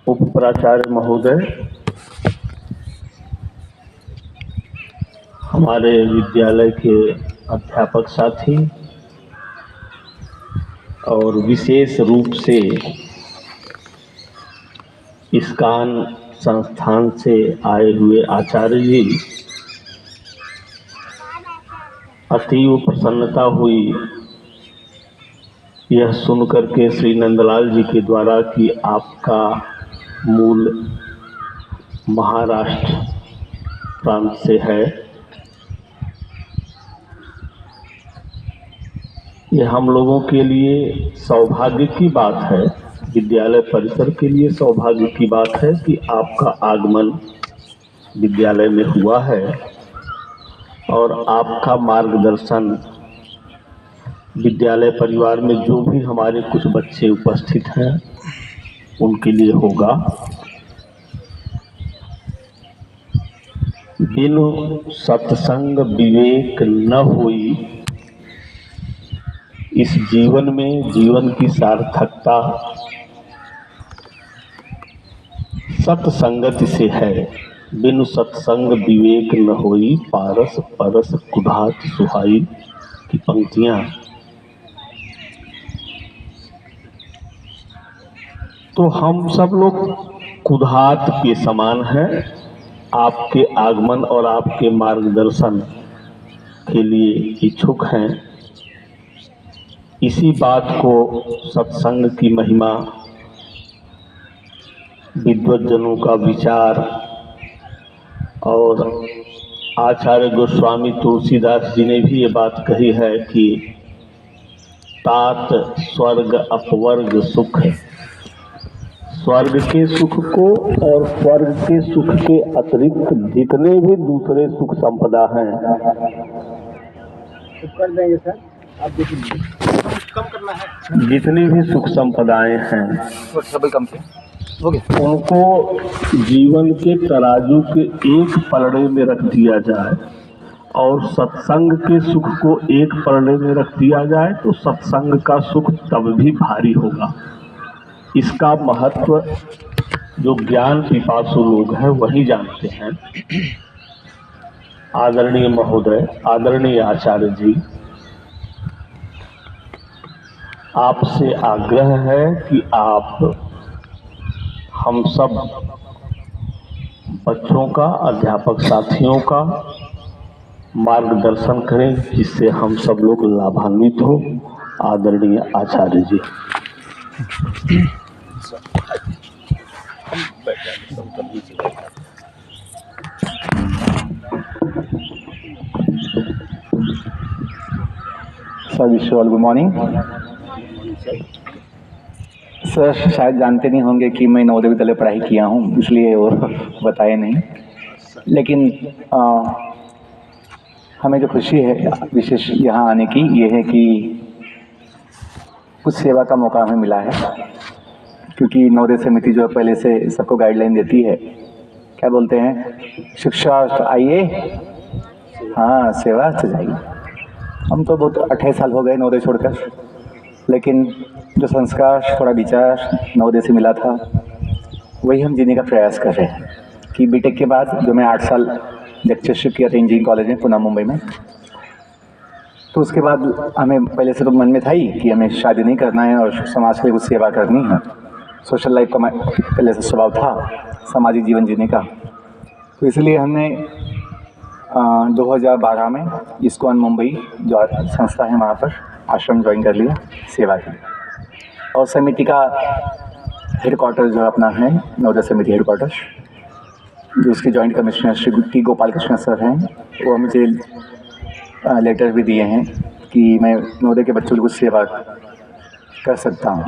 उप प्राचार्य महोदय, हमारे विद्यालय के अध्यापक साथी और विशेष रूप से इस्कॉन संस्थान से आए हुए आचार्य जी, अतीव प्रसन्नता हुई यह सुनकर के श्री नंदलाल जी के द्वारा कि आपका मूल महाराष्ट्र प्रांत से है। यह हम लोगों के लिए सौभाग्य की बात है, विद्यालय परिसर के लिए सौभाग्य की बात है कि आपका आगमन विद्यालय में हुआ है और आपका मार्गदर्शन विद्यालय परिवार में जो भी हमारे कुछ बच्चे उपस्थित हैं उनके लिए होगा। बिनु सत्संग विवेक न होई, इस जीवन में जीवन की सार्थकता सत्संगति से है। बिनु सत्संग विवेक न होई, पारस परस कुधात सुहाई की पंक्तियां। तो हम सब लोग कुधात के समान हैं। आपके आगमन और आपके मार्गदर्शन के लिए इच्छुक हैं। इसी बात को सत्संग की महिमा, विद्वज्जनों का विचार और आचार्य गोस्वामी तुलसीदास जी ने भी ये बात कही है कि तात स्वर्ग अपवर्ग सुख, स्वर्ग के सुख को और स्वर्ग के सुख के अतिरिक्त जितने भी दूसरे सुख संपदा हैं, कर देंगे सर, आप देखिए कम करना है। जितनी भी सुख संपदाएं हैं सब कम से उनको जीवन के तराजू के एक पलड़े में रख दिया जाए और सत्संग के सुख को एक पलड़े में रख दिया जाए तो सत्संग का सुख तब भी भारी होगा। इसका महत्व जो ज्ञान पिपासु लोग हैं वही जानते हैं। आदरणीय महोदय, आदरणीय आचार्य जी, आपसे आग्रह है कि आप हम सब बच्चों का, अध्यापक साथियों का मार्गदर्शन करें जिससे हम सब लोग लाभान्वित हो। आदरणीय आचार्य जी। Sir wish all good morning. Sir शायद जानते नहीं होंगे कि मैं नवोदय विद्यालय पढ़ाई किया हूँ, इसलिए वो बताए नहीं, लेकिन हमें जो खुशी है विशेष यहाँ आने की ये है कि कुछ सेवा का मौका हमें मिला है। क्योंकि नवोदय समिति जो पहले से सबको गाइडलाइन देती है, क्या बोलते हैं, शिक्षा आइए, हाँ सेवा से जाइए। हम तो बहुत 28 साल हो गए नवोदय छोड़कर, लेकिन जो संस्कार थोड़ा विचार नवोदय से मिला था वही हम जीने का प्रयास कर रहे हैं। कि बीटेक के बाद जो मैं 8 साल लेक्चरशिप किया था इंजीनियरिंग कॉलेज में पुणे मुंबई में, तो उसके बाद हमें पहले से तो मन में था ही कि हमें शादी नहीं करना है और समाज के लिए कुछ सेवा करनी है। सोशल लाइफ का पहले से स्वभाव था, सामाजिक जीवन जीने का। तो इसलिए हमने 2012 में इस्कॉन मुंबई जो संस्था है वहाँ पर आश्रम ज्वाइन कर लिया सेवा के लिए। और समिति का हेडक्वार्टर जो अपना है नवोदय समिति हेडक्वार्टर, जो उसके joint commissioner Shri T Gopal Krishna sir हैं, वो मुझे लेटर भी दिए हैं कि मैं नवोदय के बच्चों की कुछ सेवा कर सकता हूँ।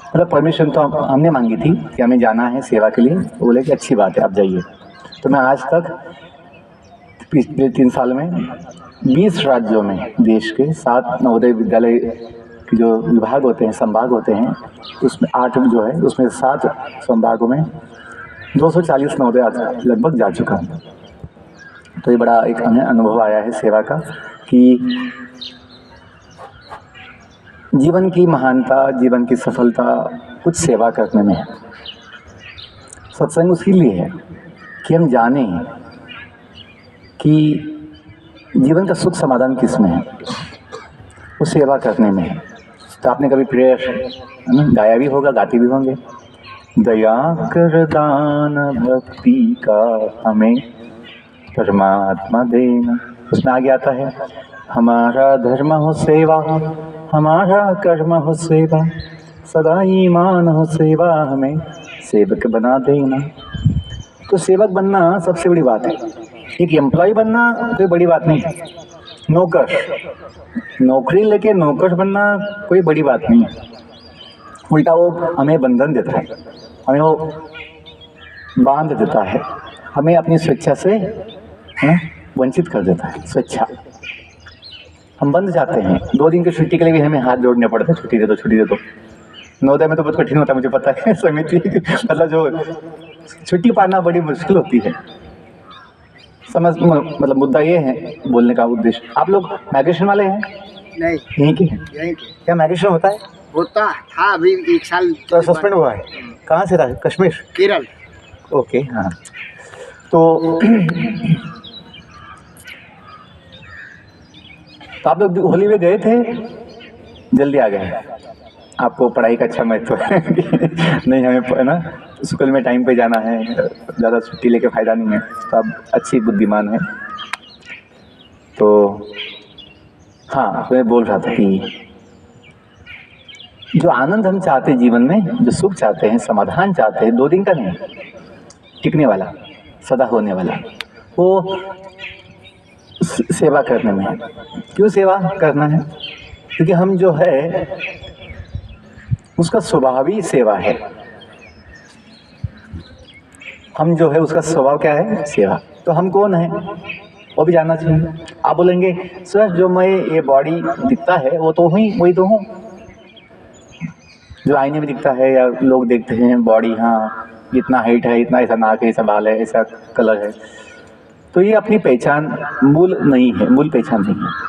मतलब परमिशन तो हमने मांगी थी कि हमें जाना है सेवा के लिए, वो बोले कि अच्छी बात है आप जाइए। तो मैं आज तक पिछले 3 साल में 20 राज्यों में देश के 7 नवोदय विद्यालय के जो विभाग होते हैं, संभाग होते हैं, उसमें 8 जो है उसमें 7 संभागों में 240 नवोदय लगभग जा चुका हूँ। तो ये बड़ा एक हमें अनुभव आया है सेवा का कि जीवन की महानता, जीवन की सफलता कुछ सेवा करने में है। सत्संग उसके लिए है कि हम जानें कि जीवन का सुख समाधान किस में है, वो सेवा करने में है। तो आपने कभी प्रेयर गाया भी होगा, गाते भी होंगे, दया कर दान भक्ति का हमें परमात्मा देना। उसमें आगे आता है, हमारा धर्म हो सेवा, हमारा कर्म हो सेवा, सदा ईमान हो सेवा, हमें सेवक बना देना। तो सेवक बनना सबसे बड़ी बात है। एक एम्प्लॉय बनना कोई बड़ी बात नहीं है। नौकर, नौकरी लेके नौकर बनना कोई बड़ी बात नहीं है। उल्टा वो हमें बंधन देता है, हमें वो बांध देता है, हमें अपनी स्वेच्छा से वंचित कर देता है। स्वेच्छा, हम बंध जाते हैं। 2 दिन की छुट्टी के लिए भी हमें हाथ जोड़ने पड़ते हैं, छुट्टी दे दो, छुट्टी दे दो। नवोदय में तो बहुत कठिन होता है, मुझे पता है। समिति मतलब जो छुट्टी पाना बड़ी मुश्किल होती है। मतलब मुद्दा ये है बोलने का उद्देश्य। आप लोग माइग्रेशन वाले हैं? नहीं, यहीं के हैं? यहीं के। क्या माइग्रेशन होता है? होता था, अभी 1 साल तो सस्पेंड हुआ है। कहाँ से था? कश्मीर, केरल। ओके, हाँ। तो आप लोग होली में गए थे, जल्दी आ गए। आपको पढ़ाई का अच्छा महत्व है नहीं, हमें है ना स्कूल में टाइम पे जाना है, ज़्यादा छुट्टी लेके फ़ायदा नहीं है। तो आप अच्छी बुद्धिमान हैं। तो हाँ, तो मैं बोल रहा था कि जो आनंद हम चाहते हैं जीवन में, जो सुख चाहते हैं, समाधान चाहते हैं, 2 दिन का नहीं, टिकने वाला, सदा होने वाला, वो सेवा करने में है। क्यों सेवा करना है? क्योंकि हम जो है उसका स्वभाव ही सेवा है। हम जो है उसका स्वभाव क्या है? सेवा। तो हम कौन है वो भी जानना चाहिए। आप बोलेंगे सर जो मैं ये बॉडी दिखता है वो तो वही तो हूँ, जो आईने में दिखता है या लोग देखते हैं बॉडी, हाँ इतना हाइट है, इतना ऐसा नाक है, ऐसा बाल है, ऐसा कलर है, तो ये अपनी पहचान मूल नहीं है, मूल पहचान नहीं है।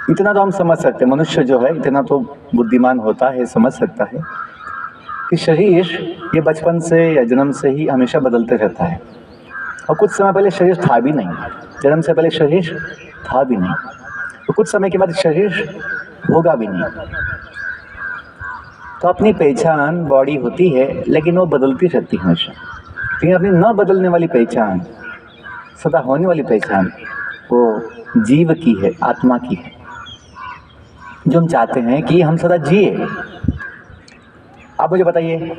इतना तो हम समझ सकते हैं, मनुष्य जो है इतना तो बुद्धिमान होता है, समझ सकता है कि शरीर ये बचपन से या जन्म से ही हमेशा बदलते रहता है। और कुछ समय पहले शरीर था भी नहीं, जन्म से पहले शरीर था भी नहीं, तो कुछ समय के बाद शरीर होगा भी नहीं। तो अपनी पहचान बॉडी होती है, लेकिन वो बदलती रहती है हमेशा। लेकिन अपनी न बदलने वाली पहचान, सदा होने वाली पहचान, वो जीव की है, आत्मा की है, जो हम चाहते हैं कि हम सदा जिए। आप मुझे बताइए,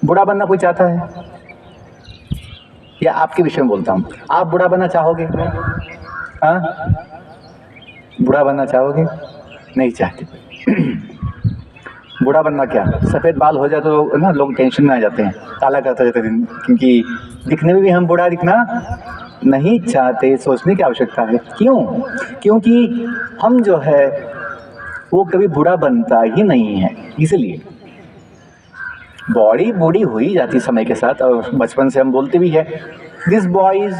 बूढ़ा बनना कोई चाहता है? या आपके विषय में बोलता हूँ, आप बूढ़ा बनना चाहोगे? हाँ, बूढ़ा बनना चाहोगे? नहीं चाहते। बूढ़ा बनना क्या, सफ़ेद बाल हो जाए तो ना लोग टेंशन में आ जाते हैं, काला करते रहते दिन, क्योंकि दिखने में भी हम बूढ़ा दिखना नहीं चाहते। सोचने की आवश्यकता है। क्यों? क्योंकि हम जो है वो कभी बूढ़ा बनता ही नहीं है। इसलिए बॉडी बूढ़ी हो ही जाती समय के साथ। और बचपन से हम बोलते भी है, this boy is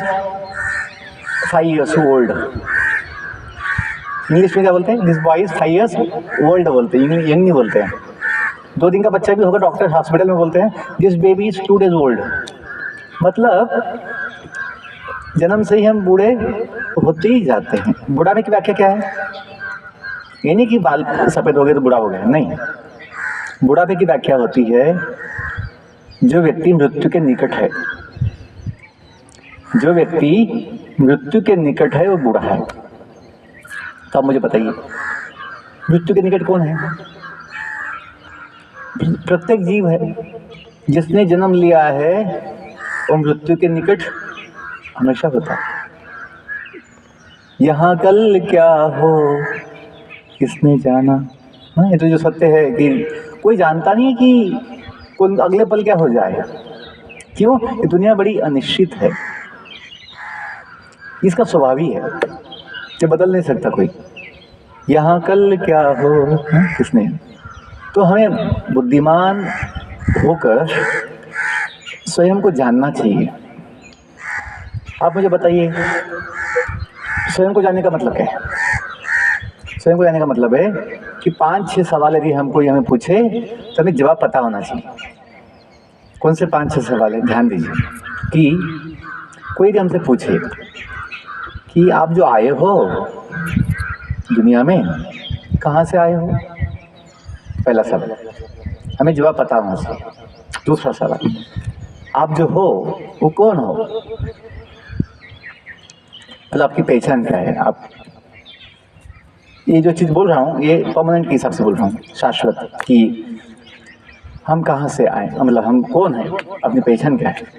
5 years old। English में क्या बोलते हैं? This boy is 5 years old बोलते हैं, यंग नहीं बोलते हैं। 2 दिन का बच्चा भी होगा, डॉक्टर हॉस्पिटल में बोलते हैं this baby is 2 days old। मतलब जन्म से ही हम बूढ़े होते ही जाते हैं। बुढ़ापे की व्याख्या क्या है? ये नहीं कि बाल सफ़ेद हो गए तो बूढ़ा हो गया, नहीं। बुढ़ापे की व्याख्या होती है जो व्यक्ति मृत्यु के निकट है, जो व्यक्ति मृत्यु के निकट है वो बूढ़ा है। तो आप मुझे बताइए, मृत्यु के निकट कौन है? प्रत्येक जीव है। जिसने जन्म लिया है वो मृत्यु के निकट हमेशा होता है। यहाँ कल क्या हो किसने जाना। हाँ, ये तो जो सत्य है कि कोई जानता नहीं कि कौन अगले पल क्या हो जाए। क्यों? ये दुनिया बड़ी अनिश्चित है, इसका स्वभाव ही है, ये बदल नहीं सकता कोई। यहाँ कल क्या हो किसने। तो हमें बुद्धिमान होकर स्वयं को जानना चाहिए। आप मुझे बताइए, स्वयं को जानने का मतलब क्या है? स्वयं को जानने का मतलब है कि 5-6 सवाल यदि हमको हमें पूछे तो हमें जवाब पता होना चाहिए। कौन से 5-6 सवाल है, ध्यान दीजिए कि कोई यदि हमसे पूछे कि आप जो आए हो दुनिया में कहाँ से आए हो, पहला सवाल, हमें जवाब पता होना चाहिए। दूसरा सवाल, आप जो हो वो कौन हो, मतलब आपकी पहचान क्या है। आप ये जो चीज़ बोल रहा हूँ ये परमानेंट के हिसाब से बोल रहा हूँ, शाश्वत, कि हम कहाँ से आए, मतलब हम कौन है, अपनी पहचान क्या है।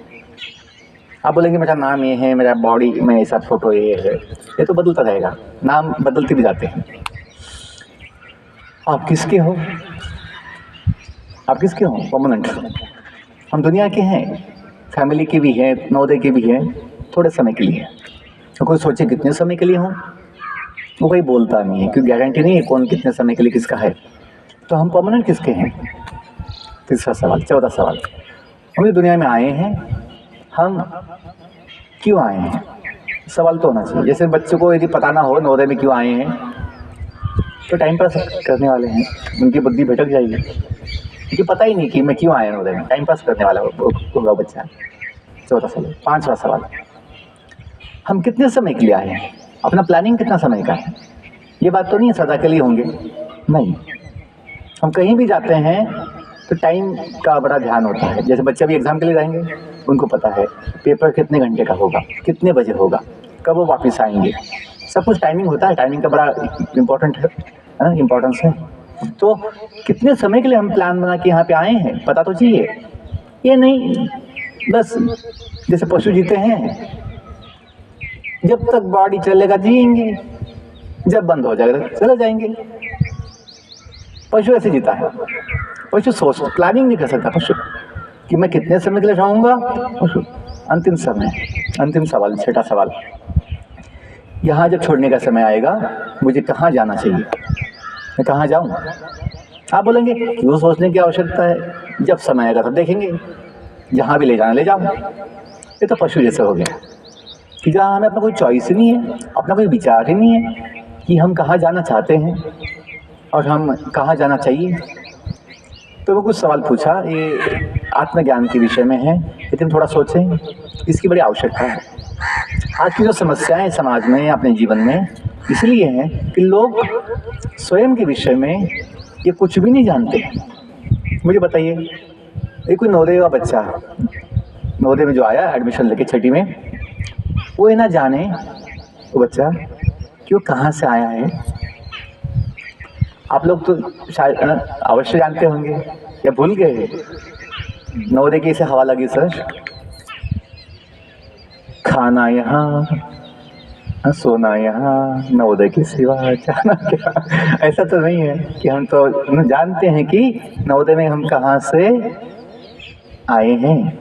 आप बोलेंगे मेरा नाम ये है, मेरा बॉडी में ऐसा फोटो ये है, ये तो बदलता रहेगा, नाम बदलते भी जाते हैं। आप किसके हो, आप किसके हो, परमानेंट। हम दुनिया के हैं, फैमिली के भी हैं, नवोदय के भी हैं, थोड़े समय के लिए। तो कोई सोचे कितने समय के लिए हो, वो कोई बोलता नहीं है, क्योंकि गारंटी नहीं है कौन कितने समय के लिए किसका है। तो हम परमानेंट किसके हैं। तीसरा सवाल, चौथा सवाल, हम इस दुनिया में आए हैं, हम क्यों आए हैं, सवाल तो होना चाहिए। जैसे बच्चों को यदि पता ना हो नवोदय में क्यों आए हैं तो टाइम पास करने वाले हैं, उनकी बुद्धि भटक जाएगी, क्योंकि पता ही नहीं कि मैं क्यों आया नवोदय में, टाइम पास करने वाला होगा बच्चा। चौथा सवाल। पांचवा सवाल, हम कितने समय के लिए आए हैं, अपना प्लानिंग कितना समय का है। ये बात तो नहीं है सदा के लिए होंगे, नहीं। हम कहीं भी जाते हैं तो टाइम का बड़ा ध्यान होता है। जैसे बच्चे भी एग्ज़ाम के लिए जाएंगे, उनको पता है पेपर कितने घंटे का होगा, कितने बजे होगा, कब वो वापस आएंगे, सब कुछ टाइमिंग होता है। टाइमिंग का बड़ा इम्पोर्टेंट है ना, इम्पोर्टेंस है। तो कितने समय के लिए हम प्लान बना के यहाँ पे आए हैं पता तो चाहिए। ये नहीं बस जैसे पशु जीते हैं, जब तक बॉडी चलेगा जिएंगे, जब बंद हो जाएगा चले जाएंगे। पशु ऐसे जीता है। पशु सोच प्लानिंग नहीं कर सकता पशु कि मैं कितने समय के लिए रहूँगा। पशु अंतिम समय, अंतिम सवाल, छठा सवाल, यहाँ जब छोड़ने का समय आएगा मुझे कहाँ जाना चाहिए, मैं कहाँ जाऊँ। आप बोलेंगे क्यों सोचने की आवश्यकता है, जब समय आएगा तब देखेंगे, जहाँ भी ले जाना ले जाओ। ये तो पशु जैसे हो गया कि जहाँ हमें अपना कोई चॉइस ही नहीं है, अपना कोई विचार ही नहीं है कि हम कहाँ जाना चाहते हैं और हम कहाँ जाना चाहिए। तो वो कुछ सवाल पूछा, ये आत्मज्ञान के विषय में है, लेकिन थोड़ा सोचें, इसकी बड़ी आवश्यकता है। आज की जो समस्याएं समाज में, अपने जीवन में, इसलिए हैं कि लोग स्वयं के विषय में ये कुछ भी नहीं जानते। मुझे बताइए, ये कोई नवोदय का बच्चा, नवोदय में जो आया एडमिशन लेके 6ठी में, वो ये ना जाने वो बच्चा कि वो कहाँ से आया है। आप लोग तो शायद अवश्य जानते होंगे या भूल गए। नवोदय की इसे हवा लगी सर, खाना यहाँ, सोना यहाँ, नवोदय की सिवा जाना क्या। ऐसा तो नहीं है कि हम तो जानते हैं कि नवोदय में हम कहाँ से आए हैं।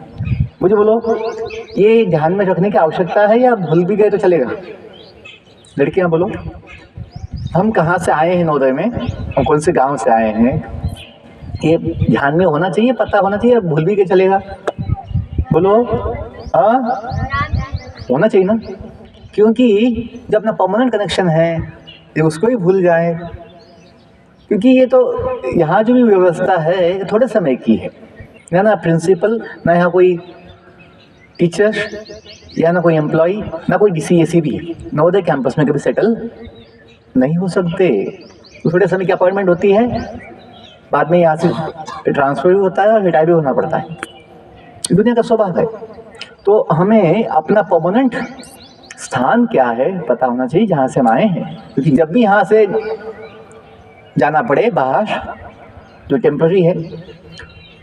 मुझे बोलो, ये ध्यान में रखने की आवश्यकता है या भूल भी गए तो चलेगा। लड़कियां बोलो, हम कहाँ से आए हैं नवोदय में, हम कौन से गांव से आए हैं, ये ध्यान में होना चाहिए, पता होना चाहिए, भूल भी के चलेगा। बोलो होना चाहिए ना, क्योंकि जब अपना परमानेंट कनेक्शन है ये उसको ही भूल जाए। क्योंकि ये तो यहाँ जो भी व्यवस्था है थोड़े समय की है ना प्रिंसिपल, ना यहाँ कोई टीचर या ना कोई एम्प्लॉय, ना कोई DCSE भी नवोदय कैंपस में कभी सेटल नहीं हो सकते। तो थोड़े समय की अपॉइंटमेंट होती है, बाद में यहाँ से ट्रांसफ़र भी होता है और रिटायर भी होना पड़ता है, दुनिया का स्वभाव है। तो हमें अपना परमानेंट स्थान क्या है पता होना चाहिए, जहाँ से हम आए हैं। क्योंकि जब भी यहाँ से जाना पड़े बाहर, जो टेम्पररी है,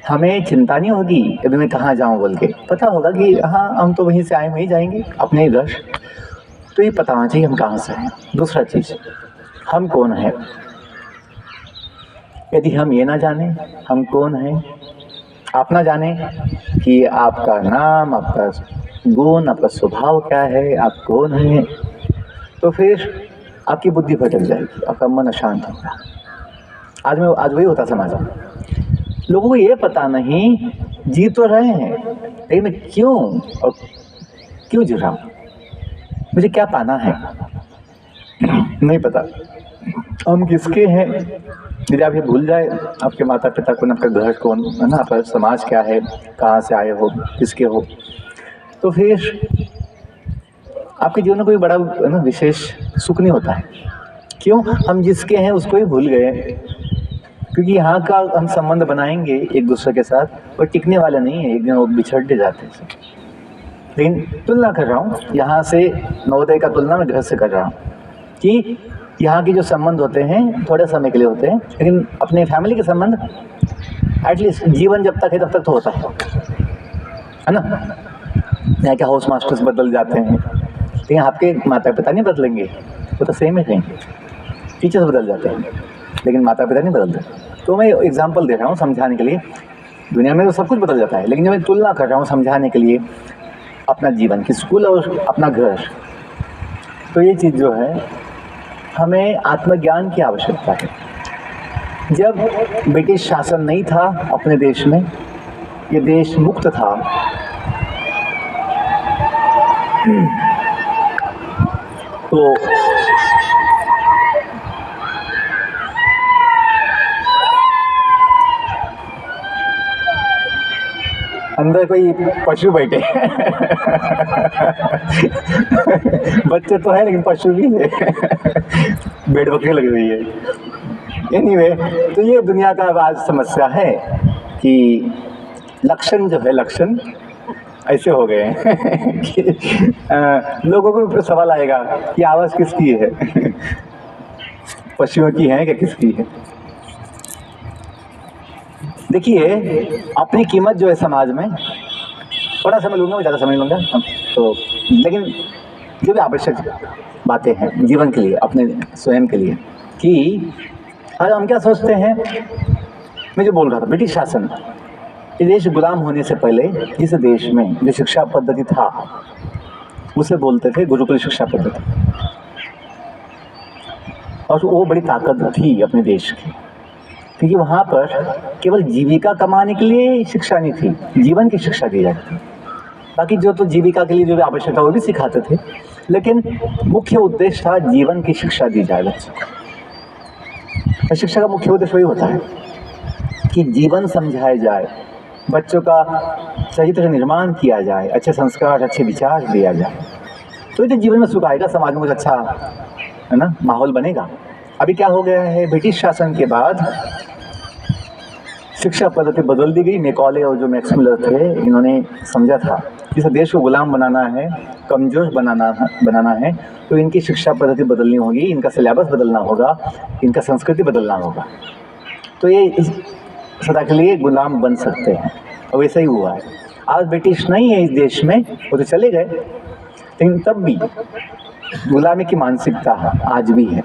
हमें चिंता नहीं होगी अभी मैं कहाँ जाऊँ बोल के, पता होगा कि हाँ हम तो वहीं से आए, वहीं जाएंगे अपने ही घर। तो ये पता होना चाहिए हम कहाँ से हैं। दूसरा चीज़, हम कौन हैं। यदि हम ये ना जाने हम कौन हैं, आप ना जाने कि आपका नाम, आपका गुण, आपका स्वभाव क्या है, आप कौन हैं, तो फिर आपकी बुद्धि भटक जाएगी, आपका मन अशांत होगा। आज वही होता समाज में, लोगों को ये पता नहीं, जी तो रहे हैं लेकिन मैं क्यों और क्यों जी रहा हूँ, मुझे क्या पाना है नहीं पता। हम किसके हैं, यदि आप ये भूल जाए आपके माता पिता कौन, आपका घर कौन है ना, आपका समाज क्या है, कहाँ से आए हो, किसके हो, तो फिर आपके जीवन में कोई बड़ा है ना विशेष सुख नहीं होता है। क्यों? हम जिसके हैं उसको ही भूल गए, क्योंकि यहाँ का हम संबंध बनाएंगे एक दूसरे के साथ और टिकने वाले नहीं है, एक दिन वो बिछड़ते जाते हैं। लेकिन तुलना कर रहा हूँ यहाँ से नवोदय का तुलना मैं घर से कर रहा हूँ कि यहाँ के जो संबंध होते हैं थोड़े समय के लिए होते हैं, लेकिन अपने फैमिली के संबंध एटलीस्ट जीवन जब तक है तब तक तो होता है ना। यहाँ के हाउस मास्टर्स बदल जाते हैं, लेकिन आपके माता पिता नहीं बदलेंगे, वो तो सेम ही रहेंगे। टीचर्स बदल जाते हैं लेकिन माता पिता नहीं बदलते। तो मैं एग्जांपल दे रहा हूँ समझाने के लिए। दुनिया में तो सब कुछ बदल जाता है, लेकिन जब मैं तुलना कर रहा हूँ समझाने के लिए अपना जीवन की स्कूल और अपना घर, तो ये चीज़ जो है हमें आत्मज्ञान की आवश्यकता है। जब ब्रिटिश शासन नहीं था अपने देश में, ये देश मुक्त था, तो अंदर कोई पशु बैठे बच्चे तो है लेकिन पशु भी है भेड़ बकरी लगी हुई है। एनीवे, तो ये दुनिया का आज समस्या है कि लक्षण जो है, लक्षण ऐसे हो गए हैं कि लोगों को ऊपर सवाल आएगा कि आवाज़ किसकी है पशुओं की है कि किसकी है। देखिए, अपनी कीमत जो है समाज में, थोड़ा समय लूँगा, मैं ज़्यादा समय लूँगा तो, लेकिन जो भी आवश्यक बातें हैं जीवन के लिए, अपने स्वयं के लिए, कि हम क्या सोचते हैं। मैं जो बोल रहा था, ब्रिटिश शासन, ये देश गुलाम होने से पहले इस देश में जो शिक्षा पद्धति था उसे बोलते थे गुरुकुल शिक्षा पद्धति, और वो बड़ी ताकत थी अपने देश की, क्योंकि वहाँ पर केवल जीविका कमाने के लिए शिक्षा नहीं थी, जीवन की शिक्षा दी जाती थी। बाकी जो तो जीविका के लिए जो भी आवश्यक था वो भी सिखाते थे, लेकिन मुख्य उद्देश्य था जीवन की शिक्षा दी जाए बच्चों को। शिक्षा का मुख्य उद्देश्य वही होता है कि जीवन समझाया जाए, बच्चों का सही तरह निर्माण किया जाए, अच्छे संस्कार, अच्छे विचार दिया जाए, तो ये जीवन में सुख आएगा, समाज में कुछ अच्छा है ना माहौल बनेगा। अभी क्या हो गया है, ब्रिटिश शासन के बाद शिक्षा पद्धति बदल दी गई। मैकॉले और जो मैक्स मिलर थे, इन्होंने समझा था कि इस देश को गुलाम बनाना है, कमज़ोर बनाना है, तो इनकी शिक्षा पद्धति बदलनी होगी, इनका सिलेबस बदलना होगा, इनका संस्कृति बदलना होगा, तो ये सदा के लिए गुलाम बन सकते हैं। और वैसा ही हुआ है। आज ब्रिटिश नहीं है इस देश में, वो तो चले गए, लेकिन तब भी गुलामी की मानसिकता आज भी है।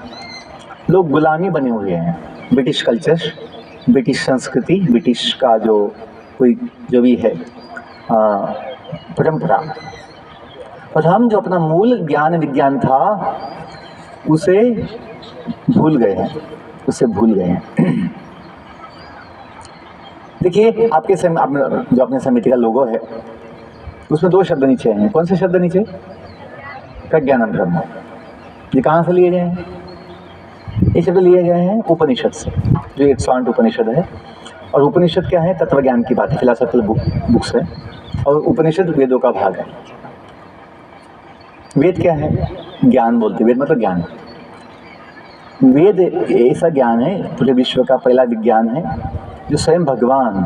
लोग गुलामी बने हुए हैं। ब्रिटिश कल्चर, ब्रिटिश संस्कृति, ब्रिटिश का जो भी है परंपरा, और हम जो अपना मूल ज्ञान विज्ञान था उसे भूल गए हैं। देखिए, आपके जो अपने समिति का लोगो है उसमें 2 शब्द नीचे हैं। कौन से शब्द नीचे? प्रज्ञानम ब्रह्म। ये कहाँ से लिए गए हैं? ये शब्द लिए गए हैं उपनिषद से, जो 108 उपनिषद है। और उपनिषद क्या है? तत्व ज्ञान की बात है, फिलॉसफिकल बुक्स है। और उपनिषद वेदों का भाग है। वेद क्या है? ज्ञान बोलते, वेद मतलब ज्ञान। वेद ऐसा ज्ञान है, पूरे विश्व का पहला विज्ञान है, जो स्वयं भगवान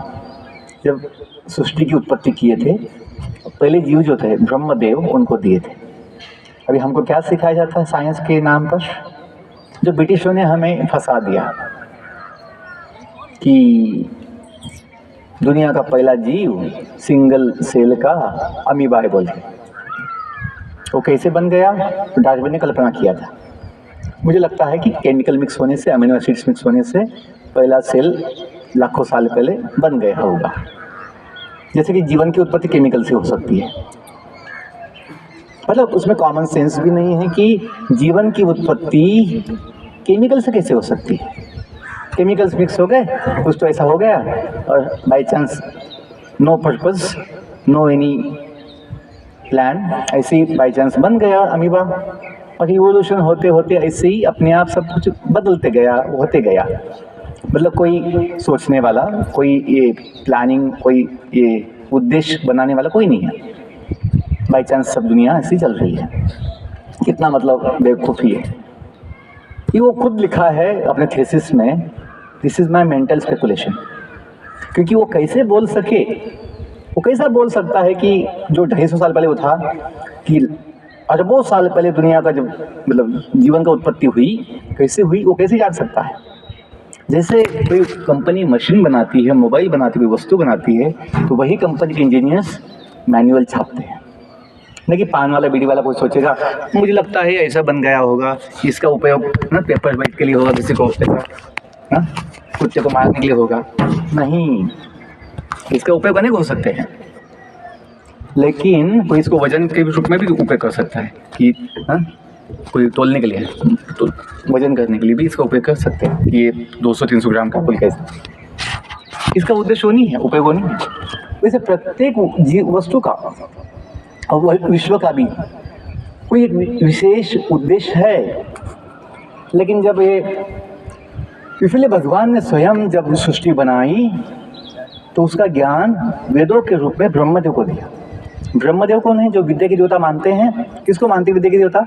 जब सृष्टि की उत्पत्ति किए थे, पहले जीव जो थे ब्रह्मदेव, उनको दिए थे। अभी हमको क्या सिखाया जाता है साइंस के नाम पर? जो ब्रिटिशों ने हमें फंसा दिया कि दुनिया का पहला जीव सिंगल सेल का अमीबा है बोलते। वो कैसे बन गया? डार्विन ने कल्पना किया था। मुझे लगता है कि केमिकल मिक्स होने से, अमीनो एसिड्स मिक्स होने से पहला सेल लाखों साल पहले बन गया होगा। जैसे कि जीवन की उत्पत्ति केमिकल से हो सकती है, मतलब उसमें कॉमन सेंस भी नहीं है कि जीवन की उत्पत्ति केमिकल से कैसे हो सकती है। केमिकल्स मिक्स हो गए, कुछ तो ऐसा हो गया, और by chance no purpose, no any plan, ऐसे ही बाय चांस बन गया अमीबा। और इवोल्यूशन होते होते ऐसे ही अपने आप सब कुछ बदलते गया, होते गया। मतलब कोई सोचने वाला, कोई ये प्लानिंग, कोई ये उद्देश्य बनाने वाला कोई नहीं है, बाई चांस सब दुनिया ऐसी चल रही है। कितना मतलब बेवकूफ़ी है कि वो खुद लिखा है अपने थीसिस में, this is my mental speculation. क्योंकि वो कैसे बोल सके, वो कैसा बोल सकता है कि जो 250 साल पहले वो था कि अरबों साल पहले दुनिया का जब मतलब जीवन का उत्पत्ति हुई, कैसे हुई, वो कैसे जान सकता है। जैसे कोई कंपनी मशीन बनाती है, मोबाइल बनाती है, कोई वस्तु बनाती है, तो वही कंपनी के इंजीनियर्स मैनुअल छापते हैं। नहीं कि पान वाला बीड़ी वाला कोई सोचेगा मुझे लगता है ऐसा बन गया होगा, इसका उपयोग ना पेपर वेट के लिए होगा, किसी को ना कुत्ते को मारने के लिए होगा। नहीं, इसका उपयोग अनेक हो सकते हैं, लेकिन कोई इसको वजन के रूप में भी उपयोग कर सकता है कि हाँ कोई तोलने के लिए, तो वजन करने के लिए भी इसका उपयोग कर सकते हैं कि ये 200-300 ग्राम का पुल कैसे। इसका उद्देश्य वो नहीं है, उपयोग वो नहीं है। वैसे प्रत्येक वस्तु का और विश्व का भी कोई एक विशेष उद्देश्य है। लेकिन जब ये इसलिए भगवान ने स्वयं जब सृष्टि बनाई तो उसका ज्ञान वेदों के रूप में ब्रह्मदेव को दिया। ब्रह्मदेव कौन है? जो विद्या की देवता मानते हैं। किसको मानते हैं विद्या की देवता?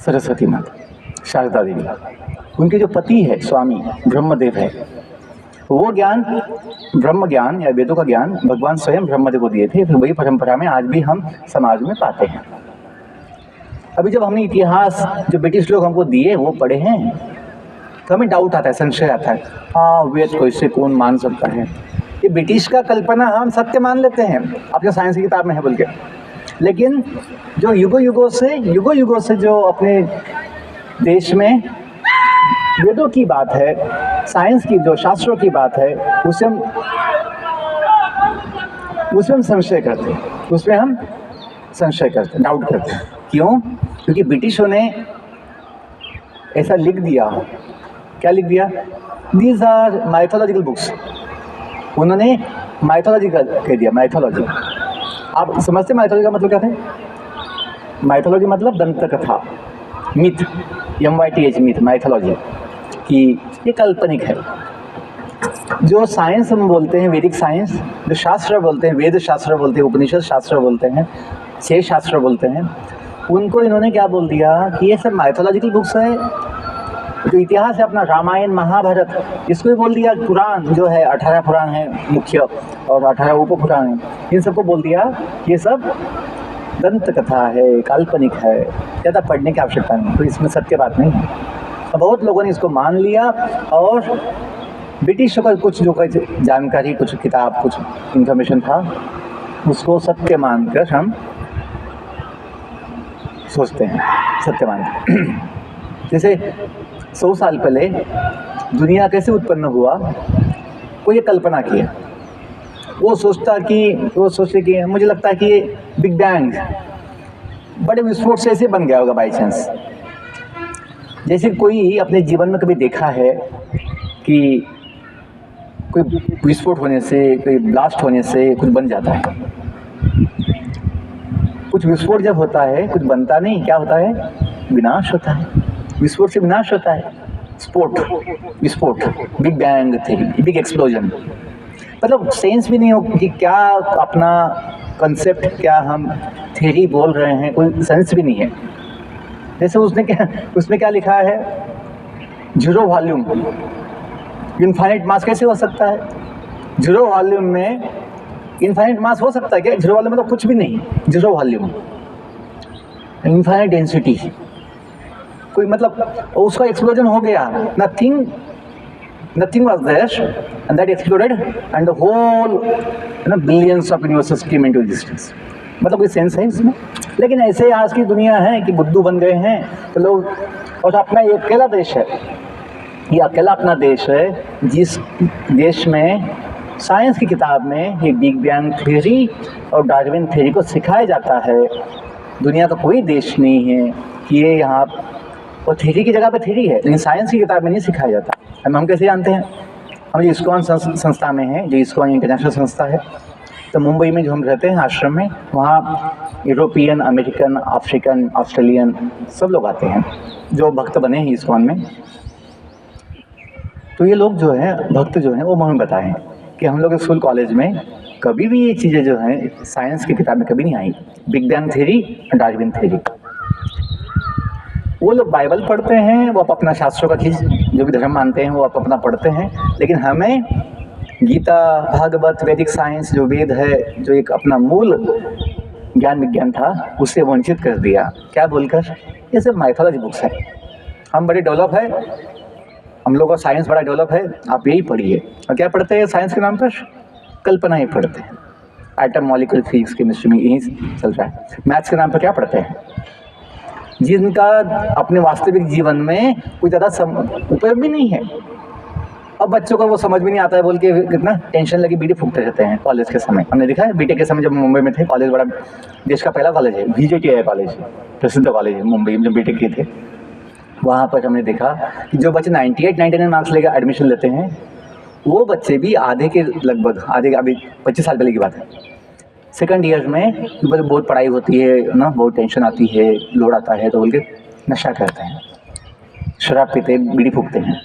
सरस्वती माता, शारदा देवी। उनके जो पति है स्वामी ब्रह्मदेव है, वो ज्ञान ब्रह्म ज्ञान या वेदों का ज्ञान भगवान स्वयं ब्रह्मदेव को दिए थे। फिर वही परंपरा में आज भी हम समाज में पाते हैं। अभी जब हमने इतिहास जो ब्रिटिश लोग हमको दिए वो पढ़े हैं तो हमें डाउट आता है, संशय आता है, हाँ वेद को इससे कौन मान सकता है। ये ब्रिटिश का कल्पना हम सत्य मान लेते हैं, अपने साइंस की किताब में है बोल के। लेकिन जो युगों युगों से जो अपने देश में वेदों की बात है, साइंस की जो शास्त्रों की बात है, उसमें हम संशय करते हैं, डाउट करते हैं। क्यों? क्योंकि ब्रिटिशों ने ऐसा लिख दिया। क्या लिख दिया? These are mythological books. उन्होंने माइथोलॉजी का कह दिया। माइथोलॉजी आप समझते माइथोलॉजी का मतलब क्या था? माइथोलॉजी मतलब दंत कथा, मिथ, MYTH मिथ, माइथोलॉजी कि ये काल्पनिक है। जो साइंस हम बोलते हैं, वैदिक साइंस, जो शास्त्र बोलते हैं, वेद शास्त्र बोलते हैं, उपनिषद शास्त्र बोलते हैं, 6 शास्त्र बोलते हैं, उनको इन्होंने क्या बोल दिया कि ये सब माइथोलॉजिकल बुक्स है। जो इतिहास है अपना रामायण महाभारत, इसको भी बोल दिया पुराण जो है, 18 पुराण है मुख्य और 18 उप पुराण है, इन सबको बोल दिया ये सब दंत कथा है, काल्पनिक है, ज़्यादा पढ़ने की आवश्यकता नहीं। तो इसमें सत्य बात नहीं है। तो बहुत लोगों ने इसको मान लिया और ब्रिटिशों का कुछ जो जानकारी, कुछ किताब, कुछ इन्फॉर्मेशन था, उसको सत्य मानकर हम सोचते हैं, सत्य मानते। जैसे 100 साल पहले दुनिया कैसे उत्पन्न हुआ, कोई ये कल्पना किया। वो सोचते कि मुझे लगता है कि ये बिग बैंग बड़े विस्फोट से ऐसे बन गया होगा बाई चांस। जैसे कोई अपने जीवन में कभी देखा है कि कोई विस्फोट होने से, कोई ब्लास्ट होने से कुछ बन जाता है। कुछ विस्फोट जब होता है कुछ बनता नहीं, क्या होता है? विनाश होता है। विस्फोट से विनाश होता है। विस्फोट, big bang theory, big explosion. मतलब सेंस भी नहीं हो कि क्या अपना कंसेप्ट, क्या हम थ्योरी बोल रहे हैं, कोई सेंस भी नहीं है। जैसे उसमें क्या लिखा है? 0 वॉल्यूम, इनफाइनाइट मास कैसे हो सकता है? 0 वॉल्यूम में इनफाइनाइट मास हो सकता है क्या? 0 वॉल्यूम मतलब कुछ भी नहीं, 0 वॉल्यूम, इनफाइनाइट डेंसिटी, कोई मतलब उसका एक्सप्लोजन हो गया। nothing was there and that exploded and the whole billions of universes came into existence। मतलब कोई सेंस है इसमें? लेकिन ऐसे आज की दुनिया है कि बुद्धू बन गए हैं तो लोग, और अपना ये अकेला देश है, ये अकेला अपना देश है जिस देश में साइंस की किताब में ये बिग बैंग थ्योरी और डार्विन थ्योरी को सिखाया जाता है। दुनिया का कोई देश नहीं है कि ये यहाँ और थ्योरी की जगह पे थ्योरी है, लेकिन साइंस की किताब में नहीं सिखाया जाता। हम कैसे जानते हैं? हम जो इस्कॉन संस्था में हैं, जो इस्कॉन इंटरनेशनल संस्था है, तो मुंबई में जो हम रहते हैं आश्रम में, वहाँ यूरोपियन, अमेरिकन, अफ्रीकन, ऑस्ट्रेलियन सब लोग आते हैं जो भक्त बने हैं इस्कॉन में। तो ये लोग जो हैं भक्त जो हैं वो हमें बताएं कि हम लोग स्कूल कॉलेज में कभी भी ये चीज़ें जो हैं साइंस की किताब में कभी नहीं आई। Big bang theory, Darwin theory. वो लोग बाइबल पढ़ते हैं, वो अपना शास्त्रों का जो भी धर्म मानते हैं वो अपना पढ़ते हैं, लेकिन हमें गीता, भागवत, वैदिक साइंस जो वेद है, जो एक अपना मूल ज्ञान विज्ञान था, उससे वंचित कर दिया। क्या बोलकर? ये सब माइथोलॉजी बुक्स है। हम बड़े डेवलप है, हम लोगों का साइंस बड़ा डेवलप है, आप यही पढ़िए। और क्या पढ़ते हैं साइंस के नाम पर? कल्पना ही पढ़ते हैं। एटम, मॉलिक्यूल फिजिक्स, केमिस्ट्री में यही चल रहा है। मैथ्स के नाम पर क्या पढ़ते हैं? जिनका अपने वास्तविक जीवन में कोई ज़्यादा उपयोग भी नहीं है। अब बच्चों को वो समझ भी नहीं आता है बोल के कितना टेंशन लगी बीड़ी फूकते रहते हैं कॉलेज के समय। हमने देखा है बीटेक के समय जब मुंबई में थे, कॉलेज बड़ा देश का पहला कॉलेज है, VJTI कॉलेज है, प्रसिद्ध कॉलेज है मुंबई में। जब बीटेक के थे वहाँ पर हमने देखा कि जो बच्चे 98-99 मार्क्स लेकर एडमिशन लेते हैं, वो बच्चे भी आधे के लगभग, आधे अभी 25 साल पहले की बात है, सेकंड ईयर में बहुत पढ़ाई होती है ना, बहुत टेंशन आती है, लोड आता है, तो बोल के नशा करते हैं, शराब पीते हैं, बीड़ी फूकते हैं।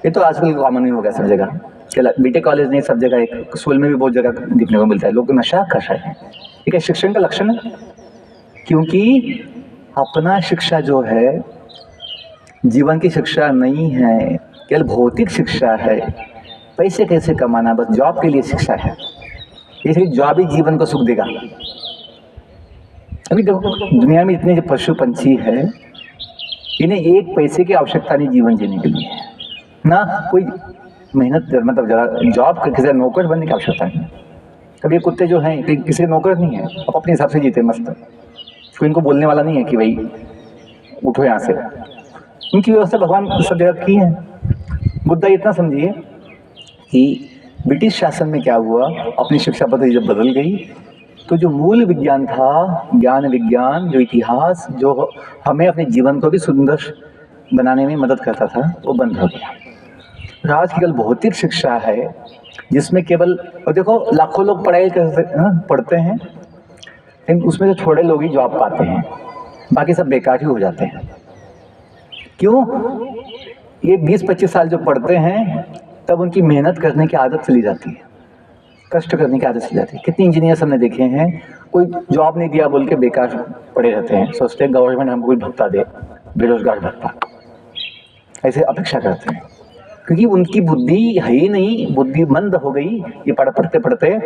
ये तो आजकल कॉमन ही हो गया सब जगह। बीटेक कॉलेज नहीं, सब जगह, एक स्कूल में भी बहुत जगह देखने को मिलता है, लोग नशा कर रहे हैं। ये क्या शिक्षण का लक्षण है? क्योंकि अपना शिक्षा जो है जीवन की शिक्षा नहीं है, केवल भौतिक शिक्षा है। पैसे कैसे कमाना, बस जॉब के लिए शिक्षा है। ये जॉब ही जीवन को सुख देगा। अभी देखो दुनिया में इतने जो पशु पंछी है, इन्हें एक पैसे की आवश्यकता नहीं जीवन जीने के लिए, ना कोई मेहनत मतलब जॉब किसी नौकर बनने की आवश्यकता नहीं। कभी कुत्ते जो हैं किसी नौकर नहीं है, अब अपने हिसाब से जीते मस्त, कोई इनको बोलने वाला नहीं है कि भाई उठो यहाँ से। उनकी व्यवस्था भगवान सब जगह की है। मुद्दा इतना समझिए कि ब्रिटिश शासन में क्या हुआ, अपनी शिक्षा पद्धति जब बदल गई तो जो मूल विज्ञान था, ज्ञान विज्ञान, जो इतिहास, जो हमें अपने जीवन को भी सुंदर बनाने में मदद करता था, वो बंद हो गया। आज केवल भौतिक शिक्षा है जिसमें केवल, और देखो लाखों लोग पढ़ाई पढ़ते हैं, लेकिन उसमें से थोड़े लोग ही जॉब पाते हैं, बाकी सब बेकार ही हो जाते हैं। क्यों? ये 20-25 साल जो पढ़ते हैं तब उनकी मेहनत करने की आदत चली जाती है, कष्ट करने की आदत चली जाती है। कितने इंजीनियर्स हमने देखे हैं, कोई जॉब नहीं दिया बोल के बेकार पड़े रहते हैं, सोचते हैं गवर्नमेंट हमको कोई भत्ता दे, बेरोजगार भत्ता, ऐसे अपेक्षा करते हैं। क्योंकि उनकी बुद्धि है ही नहीं, बुद्धि मंद हो गई ये पढ़ते पढ़ते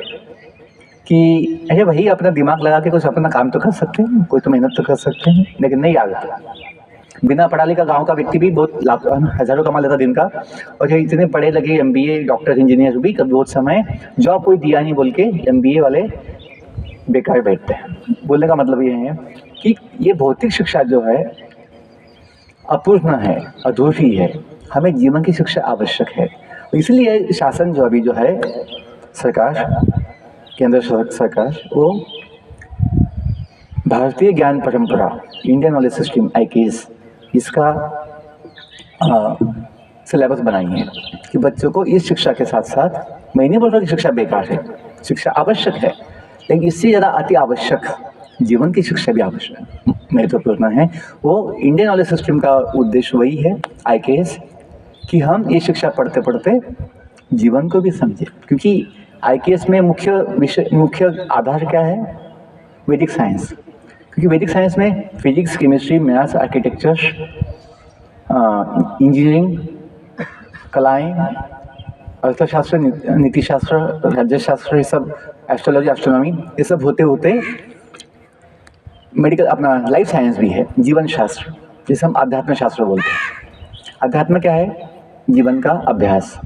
कि अरे भाई अपना दिमाग लगा के कुछ अपना काम तो कर सकते हैं, कोई तो मेहनत तो कर सकते हैं, लेकिन नहीं आता। बिना पढ़ा लिखा गांव का व्यक्ति भी बहुत हज़ारों कमा लेता दिन का, और जो इतने पढ़े लगे MBA डॉक्टर इंजीनियर भी कभी बहुत समय जॉब कोई दिया नहीं बोल के MBA वाले बेकार बैठते हैं। बोलने का मतलब ये है कि ये भौतिक शिक्षा जो है अपूर्ण है, अधूरी है। हमें जीवन की शिक्षा आवश्यक है। इसलिए शासन जो अभी जो है सरकार, केंद्र सरकार, वो भारतीय ज्ञान परंपरा, इंडियन नॉलेज सिस्टम IKS, इसका सिलेबस बनाई है कि बच्चों को इस शिक्षा के साथ साथ, मैं नहीं बोल रहा कि शिक्षा बेकार है, शिक्षा आवश्यक है, लेकिन इससे ज़्यादा अति आवश्यक जीवन की शिक्षा भी आवश्यक महत्वपूर्ण है। वो इंडियन नॉलेज सिस्टम का उद्देश्य वही है IKS, कि हम ये शिक्षा पढ़ते पढ़ते जीवन को भी समझे। क्योंकि IKS में मुख्य आधार क्या है? वैदिक साइंस। क्योंकि वैदिक साइंस में physics, chemistry, maths, architecture, engineering, कलाएं, अर्थशास्त्र, नीतिशास्त्र, राज्यशास्त्र, ये सब, एस्ट्रोलॉजी, एस्ट्रोनॉमी, ये सब होते होते मेडिकल, अपना लाइफ साइंस भी है, जीवन शास्त्र, जिसे हम आध्यात्म शास्त्र बोलते हैं। अध्यात्म क्या है? जीवन का अभ्यास।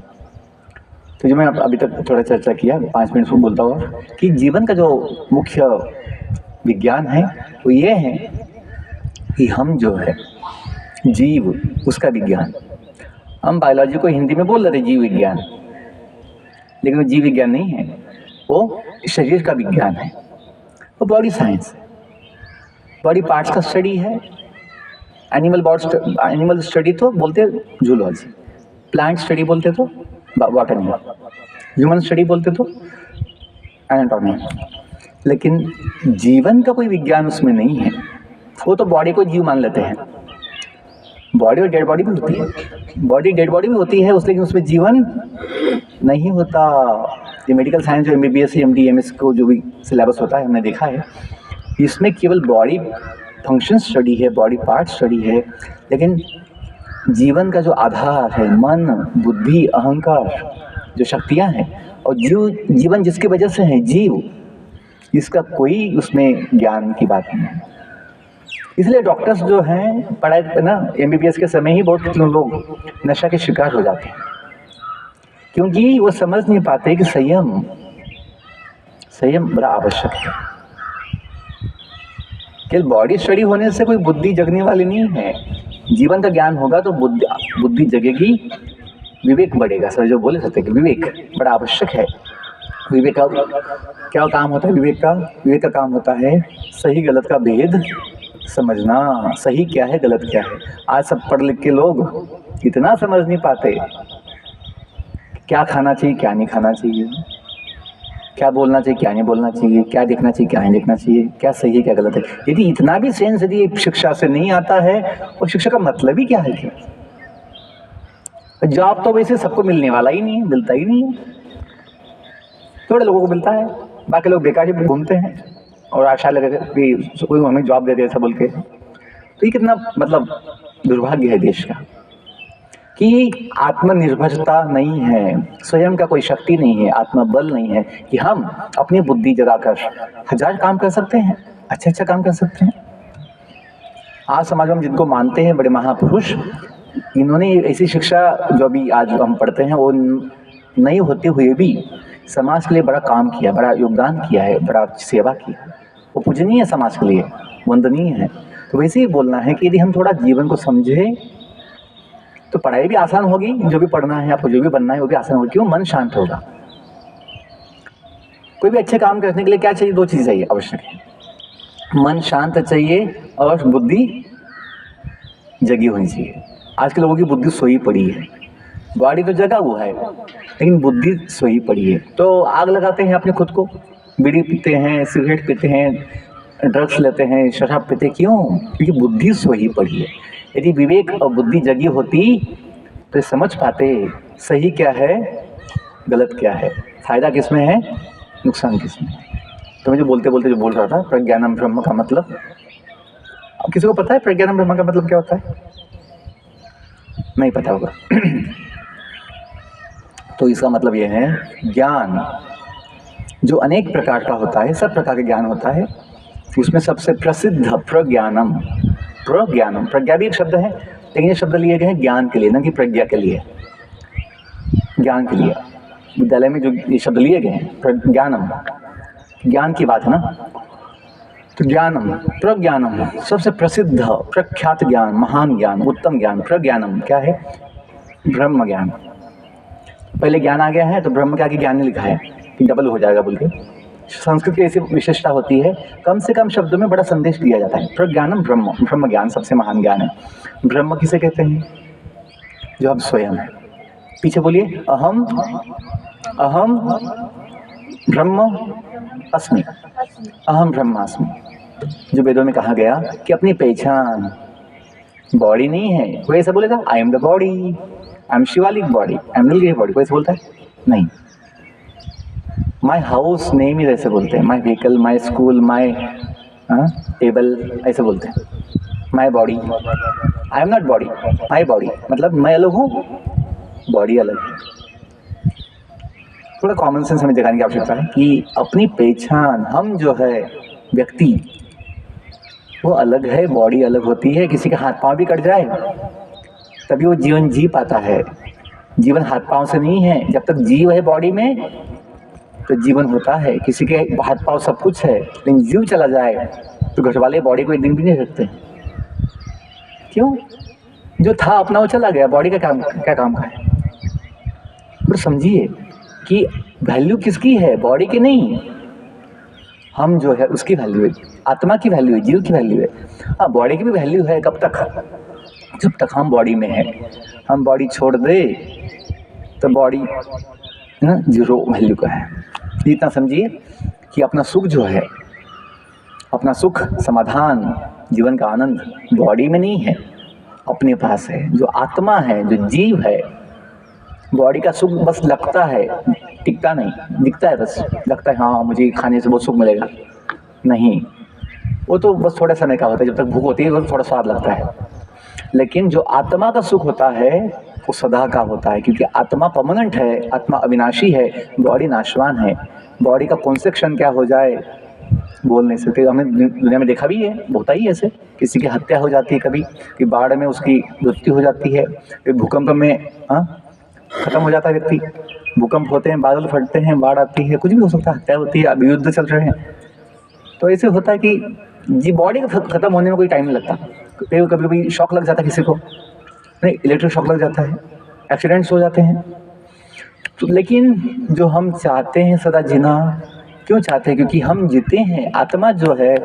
तो जो मैं अभी तक थोड़ा चर्चा किया, 5 मिनट में बोलता हूँ कि जीवन का जो मुख्य विज्ञान है वो ये है कि हम जो है जीव, उसका विज्ञान। हम बायोलॉजी को हिंदी में बोल रहे थे जीव विज्ञान, लेकिन वो जीव विज्ञान नहीं है, वो शरीर का विज्ञान है, वो बॉडी साइंस है, बॉडी पार्ट्स का स्टडी है। एनिमल स्टडी तो बोलते जूलॉजी, प्लांट स्टडी बोलते तो बॉटनी, ह्यूमन स्टडी बोलते तो एनाटॉमी, लेकिन जीवन का कोई विज्ञान उसमें नहीं है। वो तो बॉडी को जीव मान लेते हैं। बॉडी और डेड बॉडी भी होती है, बॉडी डेड बॉडी भी होती है उस, लेकिन उसमें जीवन नहीं होता। ये मेडिकल साइंस जो MBBS MD MS को जो भी सिलेबस होता है हमने देखा है, इसमें केवल बॉडी फंक्शन स्टडी है, बॉडी पार्ट स्टडी है, लेकिन जीवन का जो आधार है, मन, बुद्धि, अहंकार, जो शक्तियाँ हैं और जो जीवन जिसकी वजह से है जीव, इसका कोई उसमें ज्ञान की बात नहीं है। इसलिए डॉक्टर्स जो हैं पढ़ाई ना MBBS के समय ही बहुत लोग नशा के शिकार हो जाते हैं, क्योंकि वो समझ नहीं पाते कि संयम बड़ा आवश्यक है। केवल बॉडी स्टडी होने से कोई बुद्धि जगने वाली नहीं है। जीवन का ज्ञान होगा तो बुद्धि जगेगी, विवेक बढ़ेगा। सर जो बोले सकते कि विवेक बड़ा आवश्यक है। विवेक का क्या काम होता है? विवेक का काम होता है सही गलत का भेद समझना, सही क्या है गलत क्या है। आज सब पढ़ लिख के लोग इतना समझ नहीं पाते, क्या खाना चाहिए क्या नहीं खाना चाहिए, क्या बोलना चाहिए क्या नहीं बोलना चाहिए, क्या देखना चाहिए क्या नहीं देखना चाहिए, क्या सही है क्या गलत है। यदि इतना भी सेंस यदि शिक्षा से नहीं आता है, और शिक्षा का मतलब ही क्या है? क्या जॉब तो वैसे सबको मिलने वाला ही नहीं है, मिलता ही नहीं है, थोड़े लोगों को मिलता है, बाकी लोग बेकार ही घूमते हैं और आशा लगे कि कोई हमें जॉब दे दे ऐसा बोल के। तो ये कितना मतलब दुर्भाग्य है देश का कि आत्मनिर्भरता नहीं है, स्वयं का कोई शक्ति नहीं है, आत्मबल नहीं है कि हम अपनी बुद्धि जगाकर हजार काम कर सकते हैं, अच्छा काम कर सकते हैं। आज समाज में जिनको मानते हैं बड़े महापुरुष, इन्होंने ऐसी शिक्षा जो अभी आज हम पढ़ते हैं वो नहीं होते हुए भी समाज के लिए बड़ा काम किया, बड़ा योगदान किया है, बड़ा सेवा किया। वो पूजनीय है, समाज के लिए वंदनीय है। तो वैसे ही बोलना है कि यदि हम थोड़ा जीवन को समझे तो पढ़ाई भी आसान होगी, जो भी पढ़ना है आपको, जो भी बनना है वो भी आसान होगी। क्यों? मन शांत होगा। कोई भी अच्छे काम करने के लिए क्या चाहिए? दो चीज़ चाहिए, आवश्यक है। मन शांत चाहिए और बुद्धि जगी होनी चाहिए। आज के लोगों की बुद्धि सोई पड़ी है, बॉडी तो जगा हुआ है लेकिन बुद्धि सोई पड़ी है। तो आग लगाते हैं अपने खुद को, बीड़ी पीते हैं, सिगरेट पीते हैं, ड्रग्स लेते हैं, शराब पीते। क्यों? क्योंकि बुद्धि सोई पड़ी है। यदि विवेक और बुद्धि जगी होती तो समझ पाते सही क्या है गलत क्या है, फायदा किसमें है नुकसान किसमें है। तो मैं जो बोलते बोलते जो बोल रहा था, प्रज्ञानम ब्रह्म का मतलब, अब किसी को पता है प्रज्ञानम ब्रह्म का मतलब क्या होता है? नहीं पता होगा। तो इसका मतलब यह है ज्ञान जो अनेक प्रकार का होता है, सब प्रकार का ज्ञान होता है, उसमें सबसे प्रसिद्ध प्रज्ञानम। प्रज्ञा भी एक शब्द है, लेकिन ये शब्द लिए गए हैं ज्ञान के लिए, ना कि प्रज्ञा के लिए, ज्ञान के लिए। विद्यालय में जो ये शब्द लिए गए हैं प्रज्ञानम, ज्ञान की बात है ना, तो ज्ञानम प्रज्ञानम सबसे प्रसिद्ध प्रख्यात ज्ञान, महान ज्ञान, उत्तम ज्ञान। प्रज्ञानम क्या है? ब्रह्म ज्ञान। पहले ज्ञान आ गया है तो ब्रह्म के आगे ज्ञान नहीं लिखा है कि डबल हो जाएगा बोल के। संस्कृत की ऐसी विशेषता होती है, कम से कम शब्दों में बड़ा संदेश दिया जाता है। प्रज्ञानम ब्रह्म ज्ञान सबसे महान ज्ञान है। ब्रह्म किसे कहते हैं? जो हम स्वयं है। पीछे बोलिए, अहम ब्रह्म अस्मि, अहम ब्रह्मास्मि। जो वेदों में कहा गया कि अपनी पहचान बॉडी नहीं है, कोई ऐसा बोलेगा I am the body, I am Shivalik body, I am Nilgiri body, कोई ऐसा बोलता है? नहीं। माई हाउस नेम इज ऐसे बोलते हैं, my vehicle, my school, my table ऐसे बोलते हैं। My body, I am not body, my body मतलब मैं अलग हूँ, बॉडी अलग है। थोड़ा कॉमन सेंस हमें दिखाने की आवश्यकता है कि अपनी पहचान, हम जो है व्यक्ति वो अलग है, बॉडी अलग होती है। किसी के हाथ पांव भी कट जाए तभी वो जीवन जी पाता है। जीवन हाथ पांव से नहीं है, जब तक जीव है बॉडी में तो जीवन होता है। किसी के हाथ पांव सब कुछ है, लेकिन जीव चला जाए तो घर वाले बॉडी को एक दिन भी नहीं रखते। क्यों? जो था अपना वो चला गया, बॉडी का काम क्या काम का है? तो समझिए कि वैल्यू किसकी है? बॉडी की नहीं, हम जो है उसकी वैल्यू है, आत्मा की वैल्यू है, जीव की वैल्यू है। हाँ, बॉडी की भी वैल्यू है। कब तक? जब तक हम बॉडी में है। हम बॉडी छोड़ दे तो बॉडी है ना, जीरो वैल्यू का है। इतना समझिए कि अपना सुख जो है, अपना सुख, समाधान, जीवन का आनंद बॉडी में नहीं है, अपने पास है। जो आत्मा है, जो जीव है, बॉडी का सुख बस लगता है, टिकता नहीं, दिखता है, बस लगता है हाँ मुझे खाने से बहुत सुख मिलेगा। नहीं, वो तो बस थोड़े समय का होता है, जब तक भूख होती है वो थोड़ा स्वाद लगता है। लेकिन जो आत्मा का सुख होता है वो सदा का होता है, क्योंकि आत्मा परमानेंट है, आत्मा अविनाशी है, बॉडी नाशवान है। बॉडी का कौन से क्षण क्या हो जाए बोल नहीं सकते। हमने दुनिया में देखा भी है, होता ही ऐसे, किसी की हत्या हो जाती है कभी, कि बाढ़ में उसकी मृत्यु हो जाती है, फिर भूकंप में खत्म हो जाता है व्यक्ति। भूकंप होते हैं, बादल फटते हैं, बाढ़ आती है, कुछ भी हो सकता है, हत्या होती है, अभी युद्ध चल रहे हैं। तो ऐसे होता है कि जी बॉडी का खत्म होने में कोई टाइम नहीं लगता। कभी कभी शॉक लग जाता है किसी को, नहीं इलेक्ट्रिक शॉक लग जाता है, एक्सीडेंट्स हो जाते हैं। तो लेकिन जो हम चाहते हैं सदा जीना, क्यों चाहते हैं? क्योंकि हम जीते हैं, आत्मा जो है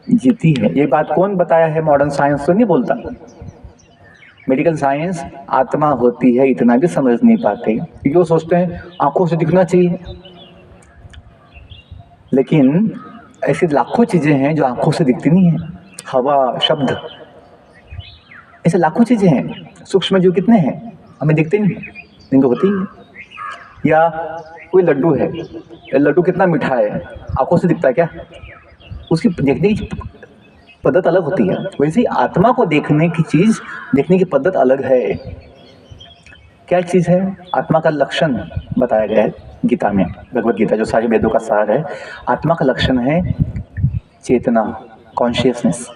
जीती है। ये बात कौन बताया है? मॉडर्न साइंस तो नहीं बोलता। मेडिकल साइंस आत्मा होती है इतना भी समझ नहीं पाते, क्योंकि वो सोचते हैं आंखों से दिखना चाहिए। लेकिन ऐसी लाखों चीज़ें हैं जो आंखों से दिखती नहीं है, हवा, शब्द, ऐसे लाखों चीज़ें हैं। सूक्ष्म जीव कितने हैं हमें दिखते नहीं, लेकिन तो होती है। या कोई लड्डू है, लड्डू कितना मीठा है, आंखों से दिखता है क्या? उसकी देखने की पद्धत अलग होती है। वैसे ही आत्मा को देखने की चीज़, देखने की पद्धत अलग है। क्या चीज़ है? आत्मा का लक्षण बताया गया है गीता में, भगवत गीता जो सारे वेदों का सार है। आत्मा का लक्षण है चेतना, कॉन्शियसनेस।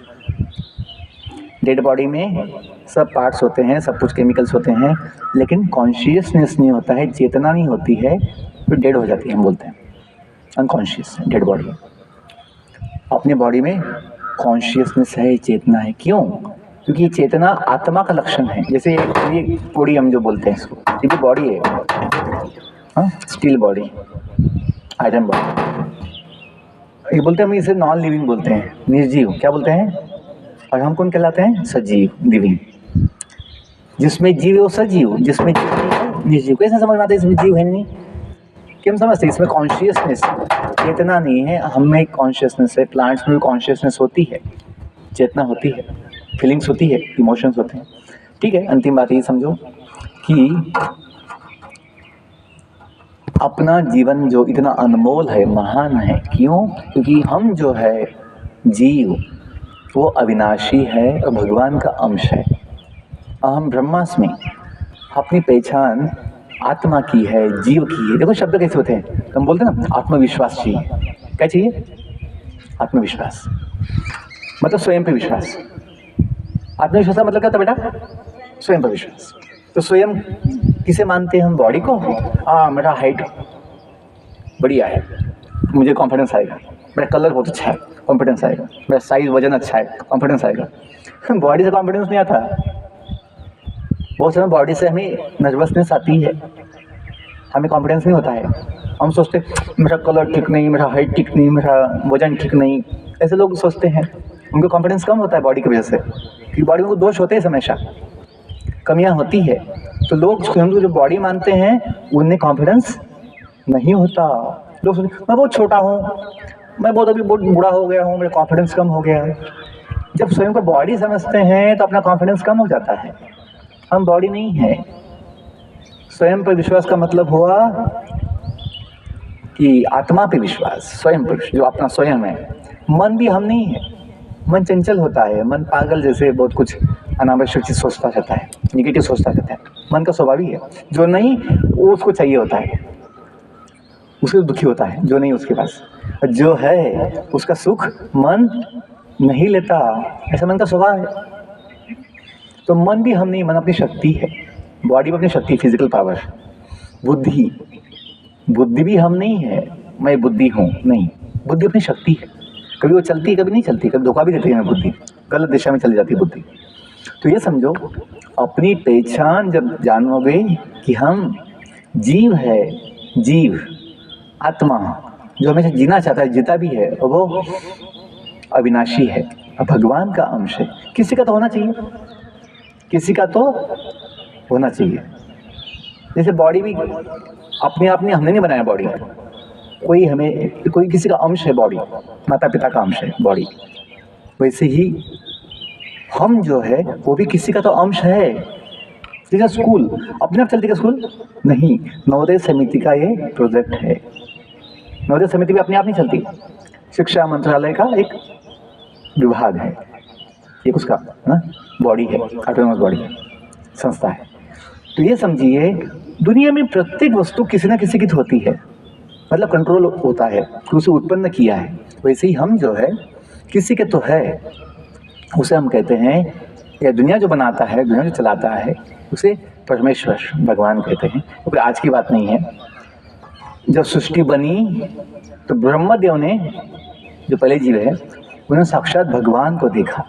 डेड बॉडी में सब पार्ट्स होते हैं, सब कुछ केमिकल्स होते हैं, लेकिन कॉन्शियसनेस नहीं होता है, चेतना नहीं होती है, तो डेड हो जाती है, हम बोलते हैं अनकॉन्शियस है डेड बॉडी। अपने बॉडी में कॉन्शियसनेस है, चेतना है। क्यों? क्योंकि ये चेतना आत्मा का लक्षण है। जैसे ये बॉडी हम जो बोलते हैं इसको, ये भी बॉडी है, हाँ, स्टील बॉडी, आयरन बॉडी। ये बोलते हैं, हम इसे नॉन लिविंग बोलते हैं, निर्जीव। क्या बोलते हैं? और हम कौन कहलाते हैं? सजीव, लिविंग। जिसमें जीव है वो सजीव, जिसमें जीव नहीं है निर्जीव। कैसे समझ में आता है इसमें जीव है नहीं? क्यों समझते हैं? इसमें कॉन्शियसनेस, चेतना नहीं है, हम में कॉन्शियसनेस है। प्लांट्स में भी कॉन्शियसनेस होती है, चेतना होती है, फीलिंग्स होती है, इमोशंस होते हैं। ठीक है, अंतिम बात ये समझो कि अपना जीवन जो इतना अनमोल है, महान है, क्यों? क्योंकि हम जो है जीव, वो अविनाशी है और भगवान का अंश है। अहम ब्रह्मास्मि, अपनी पहचान आत्मा की है, जीव की है। देखो शब्द कैसे होते हैं, हम बोलते हैं ना आत्मविश्वास चाहिए। क्या चाहिए? आत्मविश्वास, मतलब स्वयं पे विश्वास। आत्मविश्वास का मतलब क्या था बेटा? स्वयं पर विश्वास। तो स्वयं किसे मानते हैं हम? बॉडी को। मेरा हाइट बढ़िया है, मुझे कॉन्फिडेंस आएगा। मेरा कलर बहुत अच्छा है, कॉन्फिडेंस आएगा। मेरा साइज, वजन अच्छा है, कॉन्फिडेंस आएगा। बॉडी से कॉन्फिडेंस नहीं आता। बहुत समय बॉडी से हमें नर्वसनेस आती है, हमें कॉन्फिडेंस नहीं होता है। हम सोचते मेरा कलर ठीक नहीं, मेरा हाइट ठीक नहीं, मेरा वजन ठीक नहीं, ऐसे लोग सोचते हैं। उनको कॉन्फिडेंस कम होता है बॉडी की वजह से, क्योंकि बॉडी में दोष होते हैं, हमेशा कमियां होती है। तो लोग स्वयं को जो बॉडी मानते हैं उनमें कॉन्फिडेंस नहीं होता। लोग सोचते मैं बहुत छोटा हूँ, मैं बहुत अभी बहुत बूढ़ा हो गया हूँ, मेरा कॉन्फिडेंस कम हो गया है। जब स्वयं को बॉडी समझते हैं तो अपना कॉन्फिडेंस कम हो जाता है। हम बॉडी नहीं है। स्वयं पर विश्वास का मतलब हुआ कि आत्मा पे विश्वास, स्वयं पर, जो अपना स्वयं है। मन भी हम नहीं है, मन चंचल होता है, मन पागल जैसे बहुत कुछ अनावश्यक चीज सोचता रहता है, निगेटिव सोचता रहता है। मन का स्वभाव ही है। जो नहीं वो उसको चाहिए होता है, उसको दुखी होता है जो नहीं उसके पास। जो है उसका सुख मन नहीं लेता, ऐसा मन का स्वभाव है। तो मन भी हम नहीं, मन अपनी शक्ति है। बॉडी में अपनी शक्ति, फिजिकल पावर। बुद्धि, बुद्धि भी हम नहीं है, मैं बुद्धि हूँ, नहीं। बुद्धि अपनी शक्ति है, कभी वो चलती है, कभी नहीं चलती, कभी धोखा भी देती है हमें बुद्धि, गलत दिशा में चली जाती है बुद्धि। तो ये समझो, अपनी पहचान जब जानोगे कि हम जीव है, जीव आत्मा जो हमेशा जीना चाहता है, जीता भी है, और वो अविनाशी है, भगवान का अंश है। किसी का तो होना चाहिए, किसी का तो होना चाहिए। जैसे बॉडी भी अपने आप में हमने नहीं बनाया बॉडी, कोई किसी का अंश है बॉडी, माता पिता का अंश है बॉडी। वैसे ही हम जो है वो भी किसी का तो अंश है। जैसे स्कूल अपने आप चलती है स्कूल नहीं, नवोदय समिति का ये प्रोजेक्ट है। नवोदय समिति भी अपने आप नहीं चलती, शिक्षा मंत्रालय का एक विभाग है, एक उसका ना बॉडी है, ऑटोनोमस बॉडी है, संस्था है। तो ये समझिए दुनिया में प्रत्येक वस्तु किसी न किसी की तो होती है, मतलब कंट्रोल होता है, उसे उत्पन्न किया है। वैसे ही हम जो है किसी के तो है, उसे हम कहते हैं, या दुनिया जो बनाता है, दुनिया जो चलाता है, उसे परमेश्वर भगवान कहते हैं। क्योंकि आज की बात नहीं है। जब सृष्टि बनी तो ब्रह्मदेव ने, जो पहले जीव है, उन्होंने साक्षात भगवान को देखा,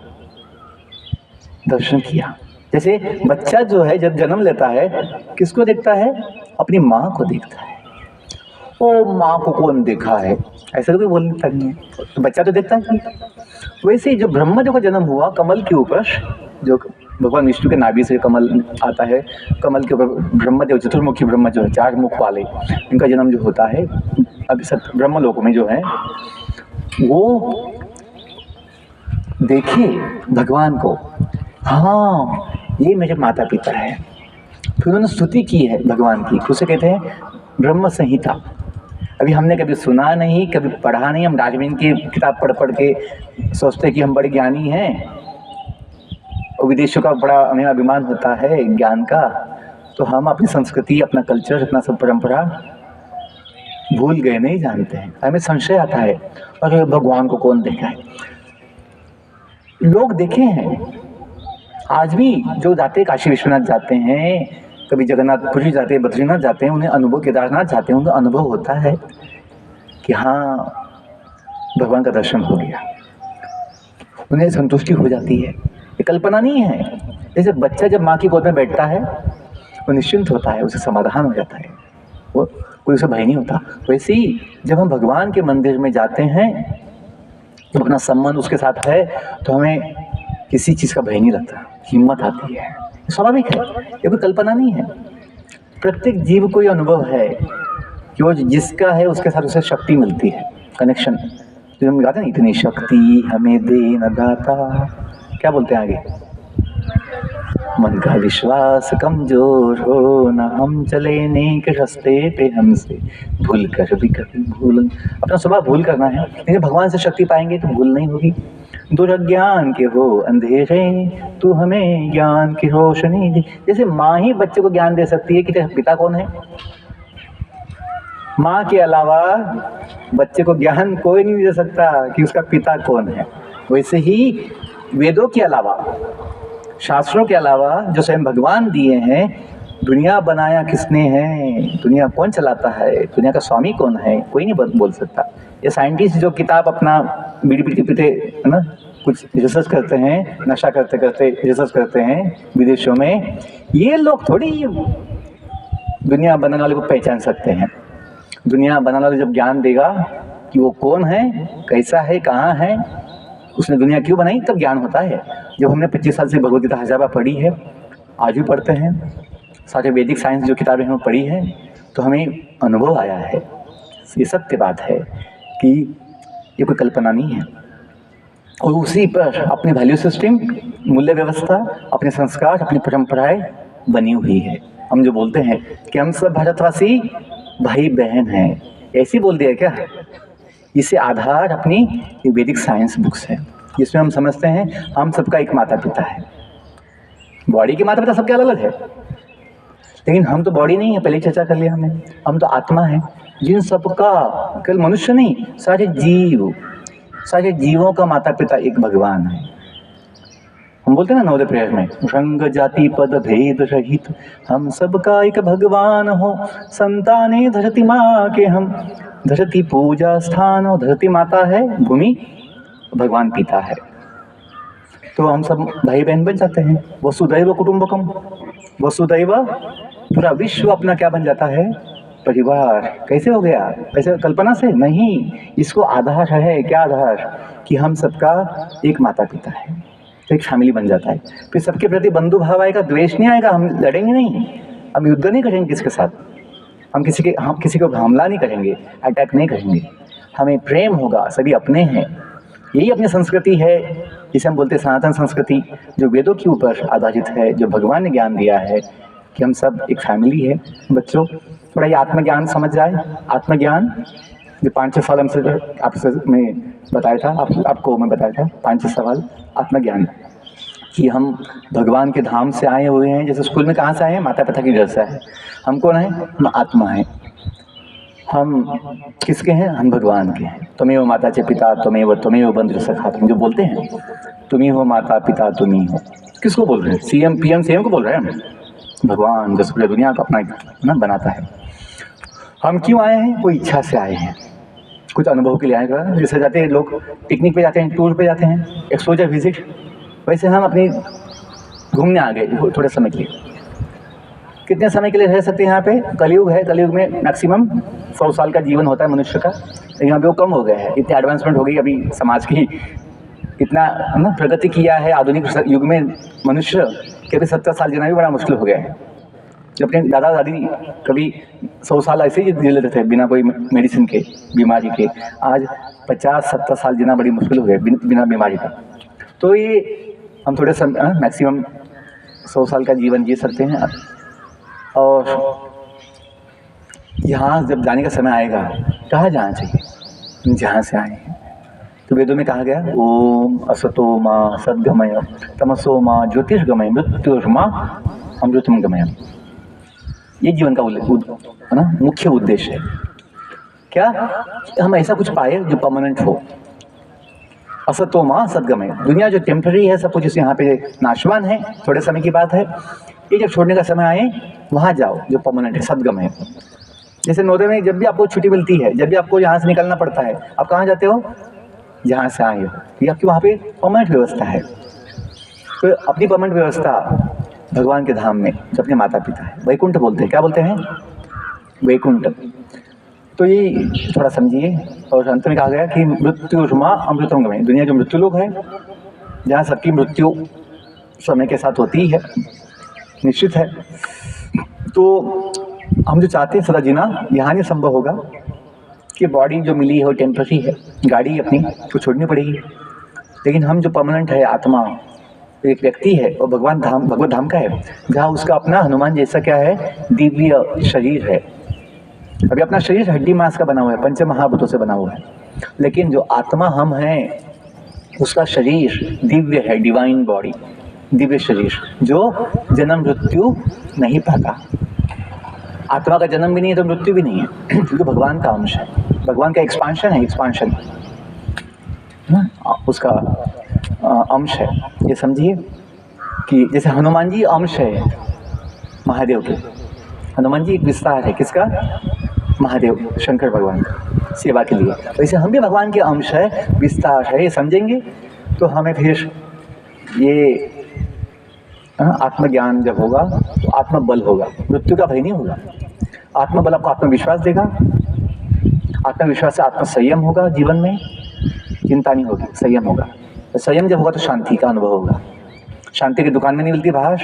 दर्शन किया। जैसे बच्चा जो है जब जन्म लेता है किसको देखता है? अपनी माँ को देखता है। ओ माँ को कौन देखा है, ऐसा तो कोई बोल नहीं सकता है, तो बच्चा तो देखता है। वैसे ही जब ब्रह्मदेव का जन्म हुआ, कमल के ऊपर, जो भगवान विष्णु के नाभि से कमल आता है, कमल के ऊपर ब्रह्मदेव, चतुर्मुखी ब्रह्म जो है, 4 मुख वाले, इनका जन्म जो होता है अभी सब ब्रह्मलोक में जो है, वो देखे भगवान को, हाँ ये मेरे माता पिता है। फिर उन्होंने स्तुति की है भगवान की, उसे कहते हैं ब्रह्म संहिता। अभी हमने कभी सुना नहीं, कभी पढ़ा नहीं, हम डार्विन की किताब पढ़ के सोचते हैं कि हम बड़े ज्ञानी हैं, और विदेशों का बड़ा हमें अभिमान होता है ज्ञान का, तो हम अपनी संस्कृति, अपना कल्चर, अपना सब परंपरा भूल गए, नहीं जानते हैं। हमें संशय आता है, अरे भगवान को कौन देखा है? लोग देखे हैं, आज भी जो जाते हैं, काशी विश्वनाथ जाते हैं, कभी जगन्नाथपुरी जाते हैं, बद्रीनाथ जाते हैं, उन्हें अनुभव, केदारनाथ जाते हैं, उन्हें अनुभव होता है कि हाँ भगवान का दर्शन हो गया, उन्हें संतुष्टि हो जाती है। ये कल्पना नहीं है। जैसे बच्चा जब माँ की गोद में बैठता है वो निश्चिंत होता है, उसे समाधान हो जाता है, वो कोई उसे भय नहीं होता। वैसे ही जब हम भगवान के मंदिर में जाते हैं, जब अपना संबंध उसके साथ है, तो हमें किसी चीज़ का भय नहीं लगता, हिम्मत आती है। स्वाभाविक है, ये कोई कल्पना नहीं है। प्रत्येक जीव को ये अनुभव है कि वो जिसका है उसके साथ उसे शक्ति मिलती है, कनेक्शन। जो हम गाते हैं, इतनी शक्ति हमें दे न दाता, क्या बोलते हैं आगे? मन का विश्वास कमजोर हो ना, हम चले नेक रास्ते पे, हमसे भूल कर भी कभी भूल, अपना स्वभाव भूल करना है। लेकिन भगवान से शक्ति पाएंगे तो भूल नहीं होगी। दुर्ज्ञान के हो अंधेरे, तू हमें ज्ञान की रोशनी दे। जैसे माँ ही बच्चे को ज्ञान दे सकती है कि तेरा पिता कौन है, माँ के अलावा बच्चे को ज्ञान कोई नहीं दे सकता कि उसका पिता कौन है। वैसे ही वेदों के अलावा, शास्त्रों के अलावा जो स्वयं भगवान दिए हैं, दुनिया बनाया किसने है, दुनिया कौन चलाता है, दुनिया का स्वामी कौन है, कोई नहीं बोल सकता। ये साइंटिस्ट जो किताब अपना बीड़ी पीते है ना, कुछ रिसर्च करते हैं, नशा करते करते रिसर्च करते हैं विदेशों में, ये लोग थोड़ी दुनिया बनाने वाले को पहचान सकते हैं। दुनिया बनाने वाले जब ज्ञान देगा कि वो कौन है, कैसा है, कहाँ है, उसने दुनिया क्यों बनाई, तब ज्ञान होता है। जब हमने 25 साल से भगवद गीता 1000 बार पढ़ी है, आज भी पढ़ते हैं, सारे वैदिक साइंस जो किताबें हमने पढ़ी है, तो हमें अनुभव आया है। ये सत्य बात है कि ये कोई कल्पना नहीं है। और उसी पर अपनी वैल्यू सिस्टम, मूल्य व्यवस्था, अपने संस्कार, अपनी परंपराएं बनी हुई है। हम जो बोलते हैं कि हम सब भारतवासी भाई बहन हैं, ऐसे बोल दिया क्या? इसे आधार अपनी वैदिक साइंस बुक्स है, जिसमें हम समझते हैं हम सबका एक माता पिता है। बॉडी के माता पिता सबके अलग अलग है, लेकिन हम तो बॉडी नहीं है, पहले चर्चा कर लिया हमने। हम तो आत्मा है, जिन सबका, केवल मनुष्य नहीं, सारे जीवों का माता पिता एक भगवान है। हम बोलते हैं ना नवोदय प्रेयर में, रंग जाति पद भेद रहित हम सबका एक भगवान हो, संताने धरती माँ के हम, धरती पूजा स्थान हो। धरती माता है, भूमि भगवान पिता है, तो हम सब भाई बहन बन जाते हैं। वसुदैव कुटुंबकम, वसुदैव पूरा विश्व अपना क्या बन जाता है? परिवार। कैसे हो गया? ऐसे कल्पना से नहीं, इसको आधार है। क्या आधार? कि हम सबका एक माता पिता है, एक फैमिली बन जाता है। फिर सबके प्रति बंधु भाव आएगा, द्वेष नहीं आएगा, हम लड़ेंगे नहीं, हम युद्ध नहीं करेंगे किसके साथ, हम किसी को हमला नहीं करेंगे, अटैक नहीं करेंगे, हमें प्रेम होगा, सभी अपने हैं। यही अपनी संस्कृति है जिसे हम बोलते हैं सनातन संस्कृति, जो वेदों के ऊपर आधारित है, जो भगवान ने ज्ञान दिया है कि हम सब एक फैमिली है। बच्चों थोड़ा ये आत्मज्ञान समझ जाए। आत्मज्ञान जो 5-6 साल हमसे आपसे मैं बताया था, आपको मैं बताया था 5-6 सवाल आत्मज्ञान कि हम भगवान के धाम से आए हुए हैं। जैसे स्कूल में कहाँ से आए हैं, माता पिता के घर से आए। हम कौन हैं, हम आत्मा हैं। हम किसके हैं, हम भगवान के हैं। तुम्हें वो माता चे पिता तुम्हें बंधु सखा, तुम जो बोलते हैं तुम्ही हो माता पिता तुम्ही हो, किसको बोल रहे हैं, सीएम पीएम सीएम को बोल रहे हैं हम, भगवान जो पूरी दुनिया को अपना ना बनाता है। हम क्यों आए हैं, कोई इच्छा से आए हैं, कुछ अनुभव के लिए आए हैं। जैसे जाते हैं लोग पिकनिक पे जाते हैं, टूर पे जाते हैं, एक्सपोजर विजिट, वैसे हम अपनी घूमने आ गए थोड़े समय के लिए। कितने समय के लिए रह सकते हैं यहाँ पे, कलयुग है, कलयुग में मैक्सिमम 100 साल का जीवन होता है मनुष्य का, तो यहाँ पे वो कम हो गया है। इतनी एडवांसमेंट हो गई अभी समाज की, इतना ना प्रगति किया है आधुनिक युग में मनुष्य कि अभी 70 साल जीना भी बड़ा मुश्किल हो गया है। जब अपने दादा दादी कभी 100 साल ऐसे ही जी लेते थे बिना कोई मेडिसिन के, बीमारी के, आज 50-70 साल जीना बड़ी मुश्किल हो गया बिना बीमारी का। तो ये हम थोड़े मैक्सिमम 100 साल का जीवन जी सकते हैं। और यहाँ जब जाने का समय आएगा, कहाँ जाना चाहिए, जहाँ से आए हैं। तो वेदों में कहा गया, ओम असतो माँ सद्गमय तमसो माँ ज्योतिषगमय मृत्युर्मा अमृतम गमय। ये जीवन का है ना, मुख्य उद्देश्य है। क्या हम ऐसा कुछ पाए जो परमानेंट हो। असतो माँ सद्गमय, दुनिया जो टेम्पररी है, सब कुछ यहाँ पे नाशवान है, थोड़े समय की बात है। ये जब छोड़ने का समय आए, वहाँ जाओ जो परमानेंट है, सद्गमय। जैसे नौदे में जब भी आपको छुट्टी मिलती है, जब भी आपको यहाँ से निकलना पड़ता है, आप कहाँ जाते हो, जहाँ से आए हो। ये आपकी वहाँ पे परमानेंट व्यवस्था है। तो अपनी परमानेंट व्यवस्था भगवान के धाम में जो अपने माता पिता है, वैकुंठ बोलते हैं। क्या बोलते हैं, वैकुंठ। तो ये थोड़ा समझिए। और अंत में कहा गया कि मृत्युर्मा अमृतम गमय, दुनिया जो मृत्यु लोक है, जहाँ सबकी मृत्यु समय के साथ होती है, निश्चित है। तो हम जो चाहते हैं सदा जीना, यहाँ नहीं संभव होगा कि बॉडी जो मिली है वो टेम्पररी है, गाड़ी अपनी को छोड़नी पड़ेगी। लेकिन हम जो परमानेंट है, आत्मा एक व्यक्ति है, और भगवान धाम, भगवत धाम का है, जहाँ उसका अपना हनुमान जैसा क्या है, दिव्य शरीर है। अभी अपना शरीर हड्डी मांस का बना हुआ है, पंच महाभूतों से बना हुआ है। लेकिन जो आत्मा हम हैं, उसका शरीर दिव्य है, डिवाइन बॉडी, दिव्य शरीर, जो जन्म मृत्यु नहीं पाता। आत्मा का जन्म भी नहीं है तो मृत्यु भी नहीं है, क्योंकि भगवान का अंश है, भगवान का एक्सपांशन है, एक्सपांशन उसका अंश है। ये समझिए कि जैसे हनुमान जी अंश है महादेव के, हनुमान जी एक विस्तार है किसका, महादेव शंकर भगवान का, सेवा के लिए। वैसे हम भी भगवान के अंश है, विस्तार है। ये समझेंगे तो हमें फिर ये आत्मज्ञान जब होगा तो आत्मबल होगा, मृत्यु का भय नहीं होगा। आत्मबल आपको आत्मविश्वास देगा, आत्मविश्वास से आत्मसंयम होगा, जीवन में चिंता नहीं होगी, संयम होगा। तो संयम जब होगा तो शांति का अनुभव होगा। शांति की दुकान में नहीं मिलती बाहर,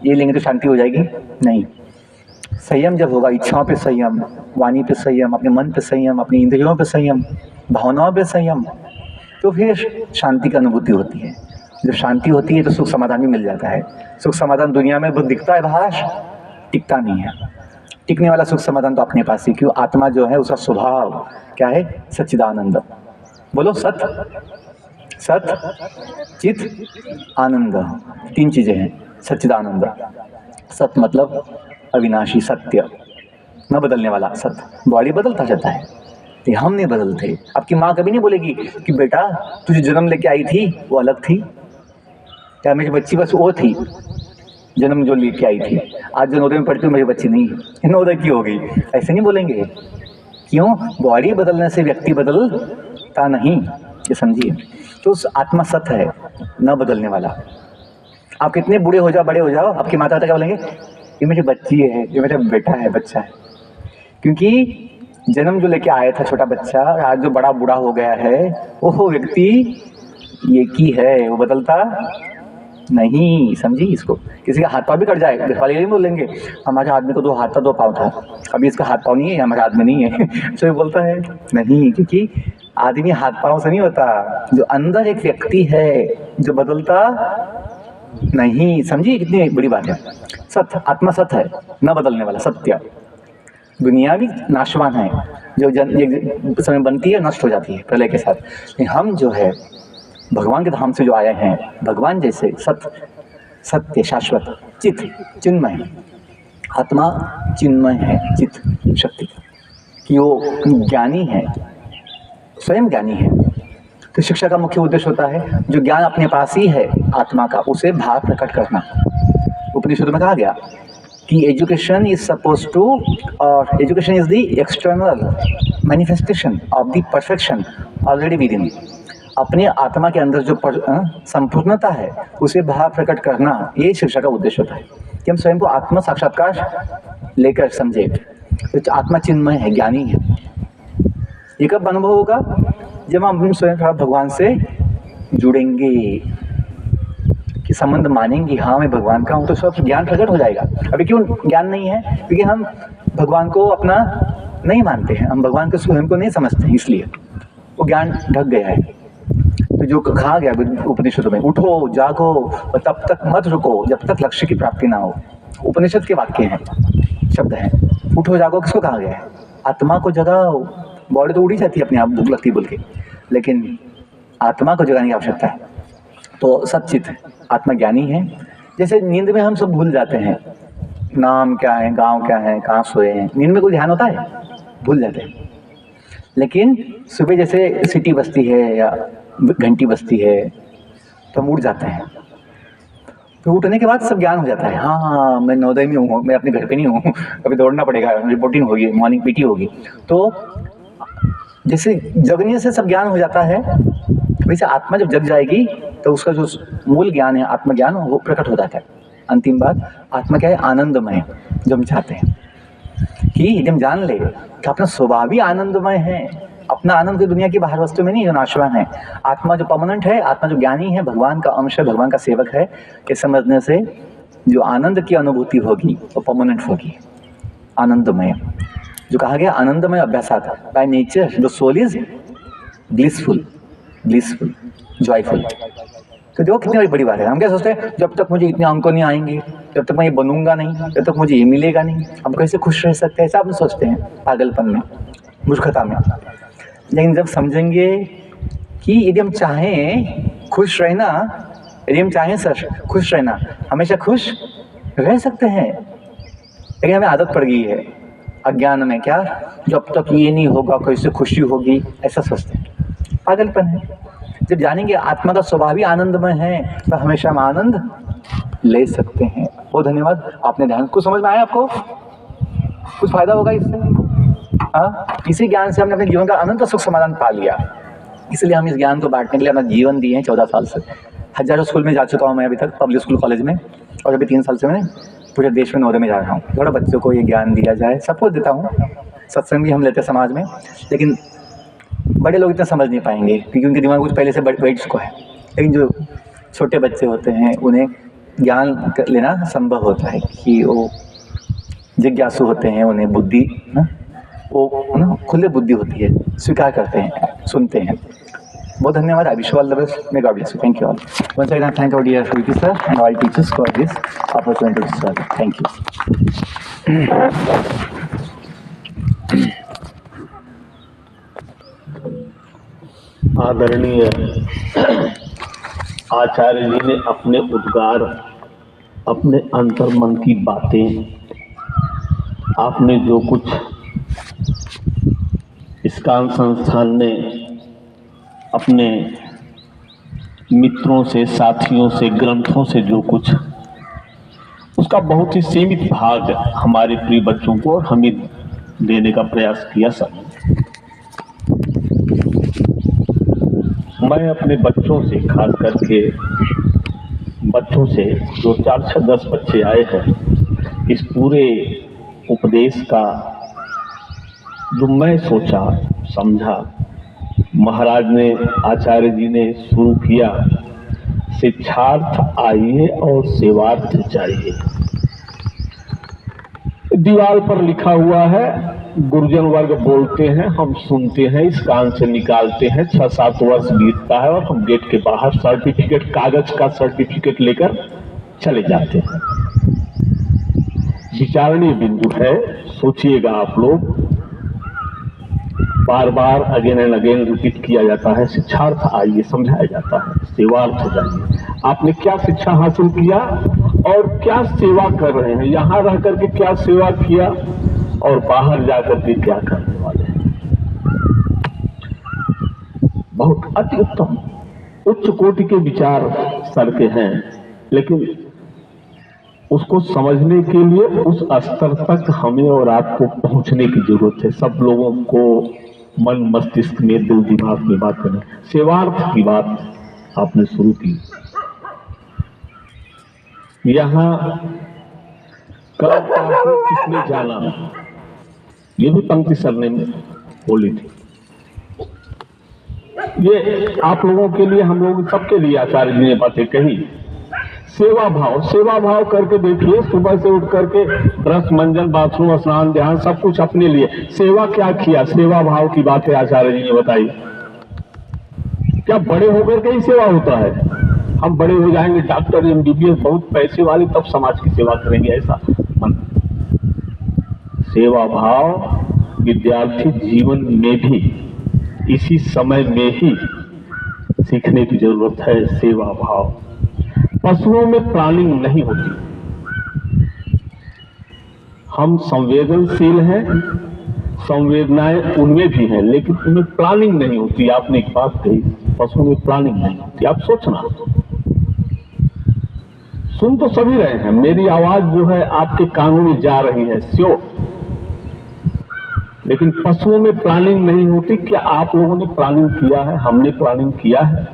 ये लेंगे तो शांति हो जाएगी, नहीं। संयम जब होगा, इच्छाओं पे संयम, वाणी पे संयम, अपने मन पे संयम, अपनी इंद्रियों पे संयम, भावनाओं पे संयम, तो फिर शांति की अनुभूति होती है। जब शांति होती है तो सुख समाधान भी मिल जाता है। सुख समाधान दुनिया में बहुत दिखता है बाहर, टिकता नहीं है। टिकने वाला सुख समाधान तो अपने पास ही, क्यों, आत्मा जो है उसका स्वभाव क्या है, सच्चिदानंद। बोलो सत, सत चित आनंद, 3 चीजें हैं सच्चिदानंद। सत मतलब अविनाशी, सत्य, न बदलने वाला सत्य। बॉडी बदलता रहता है, ये हम नहीं बदलते। आपकी माँ कभी नहीं बोलेगी कि बेटा तुझे जन्म लेके आई थी वो अलग थी, क्या मेरी बच्ची बस वो थी जन्म जो लेके आई थी, आज जो नवोदय में पढ़ती हूँ मेरी बच्ची नहीं है, नवोदय की हो गई, ऐसे नहीं बोलेंगे। क्यों, बॉडी बदलने से व्यक्ति बदलता नहीं, ये समझिए। तो उस आत्मा सत्य है, न बदलने वाला। आप कितने बूढ़े हो जाओ, बड़े हो जाओ, आपकी माता पिता क्या बोलेंगे, ये मेरी बच्ची है, ये मेरा बेटा है, बच्चा है। क्योंकि जन्म जो लेके आया था छोटा बच्चा, आज जो बड़ा बूढ़ा हो गया है, वो व्यक्ति एक ही है, वो बदलता नहीं, समझी इसको। किसी का हाथ पाँव भी कट जाए, घर वाले नहीं बोलेंगे हमारे आदमी को 2 हाथ था 2 पाँव था, अभी इसका हाथ पाँव नहीं है, हमारे आदमी नहीं है। तो ये बोलता है नहीं, क्योंकि आदमी हाथ पाँव से नहीं होता, जो अंदर एक व्यक्ति है जो बदलता नहीं। समझिए कितनी बड़ी बात है। सत्य, आत्मा सत्य है, न बदलने वाला सत्य। दुनिया भी नाशवान है, जो एक समय बनती है नष्ट हो जाती है प्रलय के साथ। लेकिन हम जो है भगवान के धाम से जो आए हैं, भगवान जैसे सत्य शाश्वत चित चिन्मय, आत्मा चिन्मय है, चित शक्ति कि वो ज्ञानी है, स्वयं ज्ञानी है। तो शिक्षा का मुख्य उद्देश्य होता है जो ज्ञान अपने पास ही है आत्मा का, उसे बाहर प्रकट करना। उपनिषद में कहा गया कि एजुकेशन इज सपोज टू, और education is the external manifestation of the perfection already with in. अपने आत्मा के अंदर जो संपूर्णता है उसे बाहर प्रकट करना, ये शिक्षा का उद्देश्य होता है कि हम स्वयं को आत्म साक्षात्कार लेकर समझे। तो आत्मा चिन्मय है, ज्ञानी है। ये कब अनुभव होगा? जब हम स्वयं भगवान से जुड़ेंगे, कि संबंध मानेंगे, हाँ मैं भगवान का हूँ, तो सब ज्ञान प्रकट हो जाएगा। अभी क्यों ज्ञान नहीं है? क्योंकि हम भगवान को अपना नहीं मानते हैं, हम भगवान को स्वयं को नहीं समझते हैं, इसलिए वो ज्ञान ढक गया है। तो जो कहा गया उपनिषद में, उठो जागो और तब तक मत रुको जब तक लक्ष्य की प्राप्ति ना हो। उपनिषद के वाक्य हैं, शब्द हैं। उठो जागो किसको कहा गया है? आत्मा को जगाओ। बॉडी तो उड़ी जाती है अपने आप, भूख लगती बोल के, लेकिन आत्मा को जगाने की आवश्यकता है। तो सच्चित आत्मा ज्ञानी है। जैसे नींद में हम सब भूल जाते हैं, नाम क्या है, गांव क्या है, कहाँ सोए हैं। नींद में कोई ध्यान होता है? भूल जाते हैं। लेकिन सुबह जैसे सीटी बजती है या घंटी बजती है तो हम उठ जाते हैं। तो उठने के बाद सब ज्ञान हो जाता है, हाँ मैं नवोदय में हूँ, मैं अपने घर पे नहीं हूँ, अभी दौड़ना पड़ेगा, रिपोर्टिंग होगी, मॉर्निंग पीटी होगी। तो जैसे जगने से सब ज्ञान हो जाता है, वैसे आत्मा जब जग जाएगी तो उसका जो मूल ज्ञान है, आत्मज्ञान, वो प्रकट हो जाता है। अंतिम बात, आत्मा क्या है? आनंदमय, जो हम चाहते हैं कि यदि हम जान ले कि अपना स्वभाव ही आनंदमय है। अपना आनंद की दुनिया की बाहर वस्तु में नहीं, जो नाशवान है। आत्मा जो परमानेंट है, आत्मा जो ज्ञानी है, भगवान का अंश है, भगवान का सेवक है, ये समझने से जो आनंद की अनुभूति होगी वो परमानेंट होगी, आनंदमय। जो कहा गया आनंदमय अभ्यासात, by nature the soul is blissful, joyful. तो देखो कितनी बड़ी बात है। हम क्या सोचते हैं, जब तक मुझे इतने अंक नहीं आएंगे, जब तक मैं ये बनूंगा नहीं, जब तक मुझे ये मिलेगा नहीं, हम कैसे खुश रह सकते हैं? ऐसा आप सोचते हैं, पागलपन में, मूर्खता में। लेकिन जब समझेंगे कि यदि हम चाहें खुश रहना, यदि हम चाहें सर खुश रहना, हमेशा खुश रह सकते हैं। लेकिन हमें आदत पड़ गई है अज्ञान में, क्या जब तक ये नहीं होगा कैसे खुशी होगी, ऐसा सोचते हैं। पागलपन है। जब जानेंगे आत्मा का स्वभाव ही आनंदमय है तो हमेशा हम आनंद ले सकते हैं। बहुत धन्यवाद, आपने ध्यान कुछ समझ में आया? आपको कुछ फायदा होगा इससे? हाँ, इसी ज्ञान से हमने अपने जीवन का अनंत सुख समाधान पा लिया। इसलिए हम इस ज्ञान को बांटने के लिए अपना जीवन दिए हैं। 14 साल से हजारों स्कूल में जा चुका हूँ मैं अभी तक, पब्लिक स्कूल, कॉलेज में, और अभी 3 साल से मैं पूरे देश में नवोदय में जा रहा हूँ। थोड़ा बच्चों को ये ज्ञान दिया जाए, सबको देता हूँ। सत्संग भी हम लेते हैं समाज में, लेकिन बड़े लोग इतना समझ नहीं पाएंगे क्योंकि उनके दिमाग कुछ पहले से बैठ चुका है। लेकिन जो छोटे बच्चे होते हैं उन्हें ज्ञान लेना संभव होता है कि वो जिज्ञासु होते हैं, उन्हें बुद्धि वो खुले बुद्धि होती है, स्वीकार करते हैं, सुनते हैं। बहुत धन्यवाद। I wish you all the best. May God bless you. Thank you all. Once again thank our dear VP sir and all teachers for this opportunity to serve. Thank you. आदरणीय आचार्य जी ने अपने उद्गार, अपने अंतर्मन की बातें, आपने जो कुछ इस्कान संस्थान ने अपने मित्रों से, साथियों से, ग्रंथों से जो कुछ, उसका बहुत ही सीमित भाग हमारे प्रिय बच्चों को और हमें देने का प्रयास किया सब। मैं अपने बच्चों से, खास करके बच्चों से जो 4 से 10 बच्चे आए हैं, इस पूरे उपदेश का जो मैं सोचा समझा, महाराज ने, आचार्य जी ने शुरू किया, शिक्षार्थ आइए और सेवार्थ जाइए। दीवार पर लिखा हुआ है, गुरुजन वर्ग बोलते हैं, हम सुनते हैं, इस कान से निकालते हैं। 6-7 वर्ष बीतता है और हम गेट के बाहर सर्टिफिकेट, कागज का सर्टिफिकेट लेकर चले जाते हैं। विचारणीय बिंदु है, सोचिएगा आप लोग। बार बार अगेन एंड अगेन रिपीट किया जाता है, शिक्षार्थ आइए, समझाया जाता है, सेवार्थ जाइए। आपने क्या शिक्षा हासिल किया और क्या सेवा कर रहे हैं, यहां रह करके क्या सेवा किया और बाहर जाकर के क्या करने वाले हैं। बहुत अति उत्तम उच्च कोटि के विचार सर के हैं, लेकिन उसको समझने के लिए उस स्तर तक हमें और आपको पहुंचने की जरूरत है। सब लोगों को मन मस्तिष्क में, दिल दिमाग में बात करना। सेवार्थ की बात आपने शुरू की। यहाँ कब किसने जाना, ये भी पंक्ति सर ने बोली थी। ये आप लोगों के लिए, हम लोग सबके लिए आचार्य जी ने बातें कही। सेवा भाव, सेवा भाव करके देखिए, सुबह से उठ करके ब्रश, मंजन, बाथरूम, स्नान, ध्यान सब कुछ अपने लिए। सेवा क्या किया, सेवा भाव की बातें आचार्य जी ने बताई। क्या बड़े होकर के ही सेवा होता है? हम बड़े हो जाएंगे डॉक्टर, MBBS, बहुत पैसे वाले, तब समाज की सेवा करेंगे, ऐसा मन। सेवा भाव विद्यार्थी जीवन में भी इसी समय में ही सीखने की जरूरत है। सेवा भाव पशुओं में प्लानिंग नहीं होती। हम संवेदनशील हैं, संवेदनाएं उनमें भी हैं, लेकिन उनमें प्लानिंग नहीं होती। आपने एक बात कही, पशुओं में प्लानिंग नहीं होती। आप सोचना, सुन तो सभी रहे हैं, मेरी आवाज जो है आपके कानों में जा रही है, स्योर, लेकिन पशुओं में प्लानिंग नहीं होती। क्या आप लोगों ने प्लानिंग किया है? हमने प्लानिंग किया है।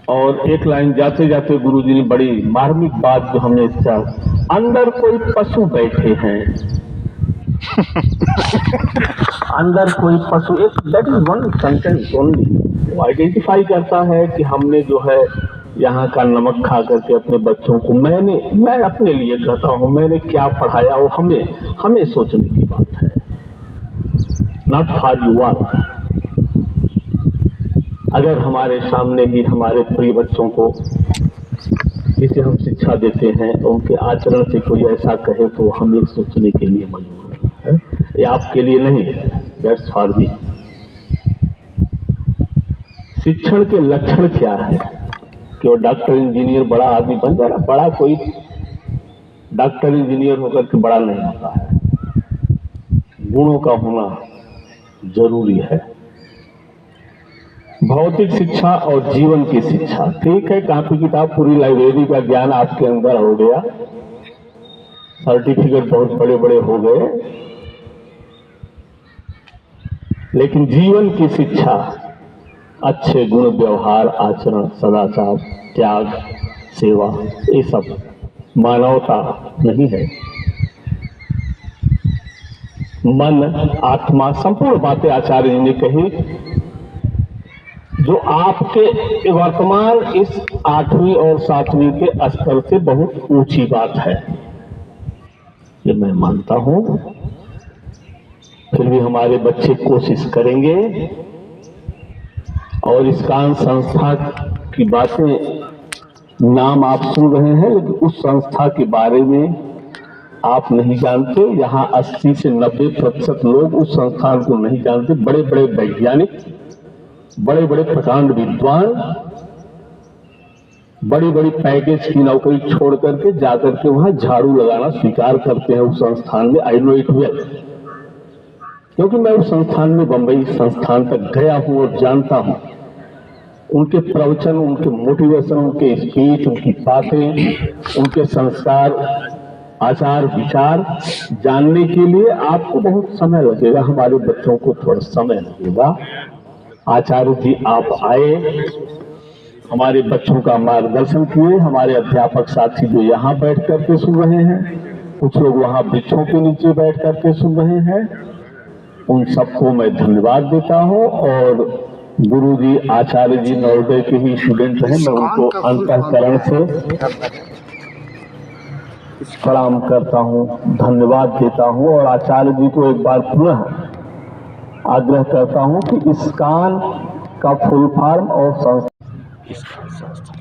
और एक लाइन जाते जाते गुरुजी ने बड़ी मार्मिक बात जो हमने इसका, अंदर कोई पशु बैठे हैं अंदर कोई पशु, एक that is one sentence only, वो आइडेंटिफाई करता है कि हमने जो है यहाँ का नमक खा करके अपने बच्चों को, मैं अपने लिए कहता हूँ, मैंने क्या पढ़ाया, वो हमें सोचने की बात है, नॉट फॉर यू ऑल। अगर हमारे सामने ही हमारे प्रिय बच्चों को जिसे हम शिक्षा देते हैं, उनके आचरण से कोई ऐसा कहे तो हमें सोचने के लिए मजबूर है। ये आपके लिए नहीं, दैट्स फॉर मी। शिक्षण के लक्षण क्या है कि वो डॉक्टर इंजीनियर बड़ा आदमी बन जाए? बड़ा कोई डॉक्टर इंजीनियर होकर के बड़ा नहीं होता है। गुणों का होना जरूरी है। भौतिक शिक्षा और जीवन की शिक्षा, ठीक है, कॉपी किताब पूरी लाइब्रेरी का ज्ञान आपके अंदर हो गया, सर्टिफिकेट बहुत बड़े बड़े हो गए, लेकिन जीवन की शिक्षा, अच्छे गुण, व्यवहार, आचरण, सदाचार, त्याग, सेवा, ये सब मानवता नहीं है। मन, आत्मा, संपूर्ण बातें आचार्य जी ने कही, जो आपके वर्तमान इस 8वीं और 7वीं के स्तर से बहुत ऊंची बात है, ये मैं मानता हूं। फिर भी हमारे बच्चे कोशिश करेंगे। और इस कान संस्था की बातें, नाम आप सुन रहे हैं, लेकिन उस संस्था के बारे में आप नहीं जानते। यहाँ 80 से 90% लोग उस संस्थान को नहीं जानते। बड़े बड़े वैज्ञानिक, बड़े बड़े प्रकांड विद्वान, बड़ी बड़ी पैकेज की नौकरी छोड़ करके जाकर के वहां झाड़ू लगाना स्वीकार करते हैं उस संस्थान में। आई नो इट वेल, क्योंकि मैं उस संस्थान में, बंबई संस्थान तक गया हूं और जानता हूं। उनके प्रवचन, उनके मोटिवेशन, उनके स्पीच, उनकी बातें, उनके संस्कार, आचार विचार जानने के लिए आपको बहुत समय लगेगा। हमारे बच्चों को थोड़ा समय लगेगा। आचार्य जी आप आए, हमारे बच्चों का मार्गदर्शन किए। हमारे अध्यापक साथी जो यहाँ बैठ करके सुन रहे हैं, कुछ लोग वहाँ वृक्षों के नीचे बैठ करके सुन रहे हैं, उन सबको मैं धन्यवाद देता हूँ। और गुरु जी आचार्य जी नवोदय के ही स्टूडेंट हैं। मैं उनको अंतःकरण से प्रणाम करता हूँ, धन्यवाद देता हूँ और आचार्य जी को एक बार पुनः आग्रह करता हूँ कि इस्कॉन का फुल फॉर्म और संस्था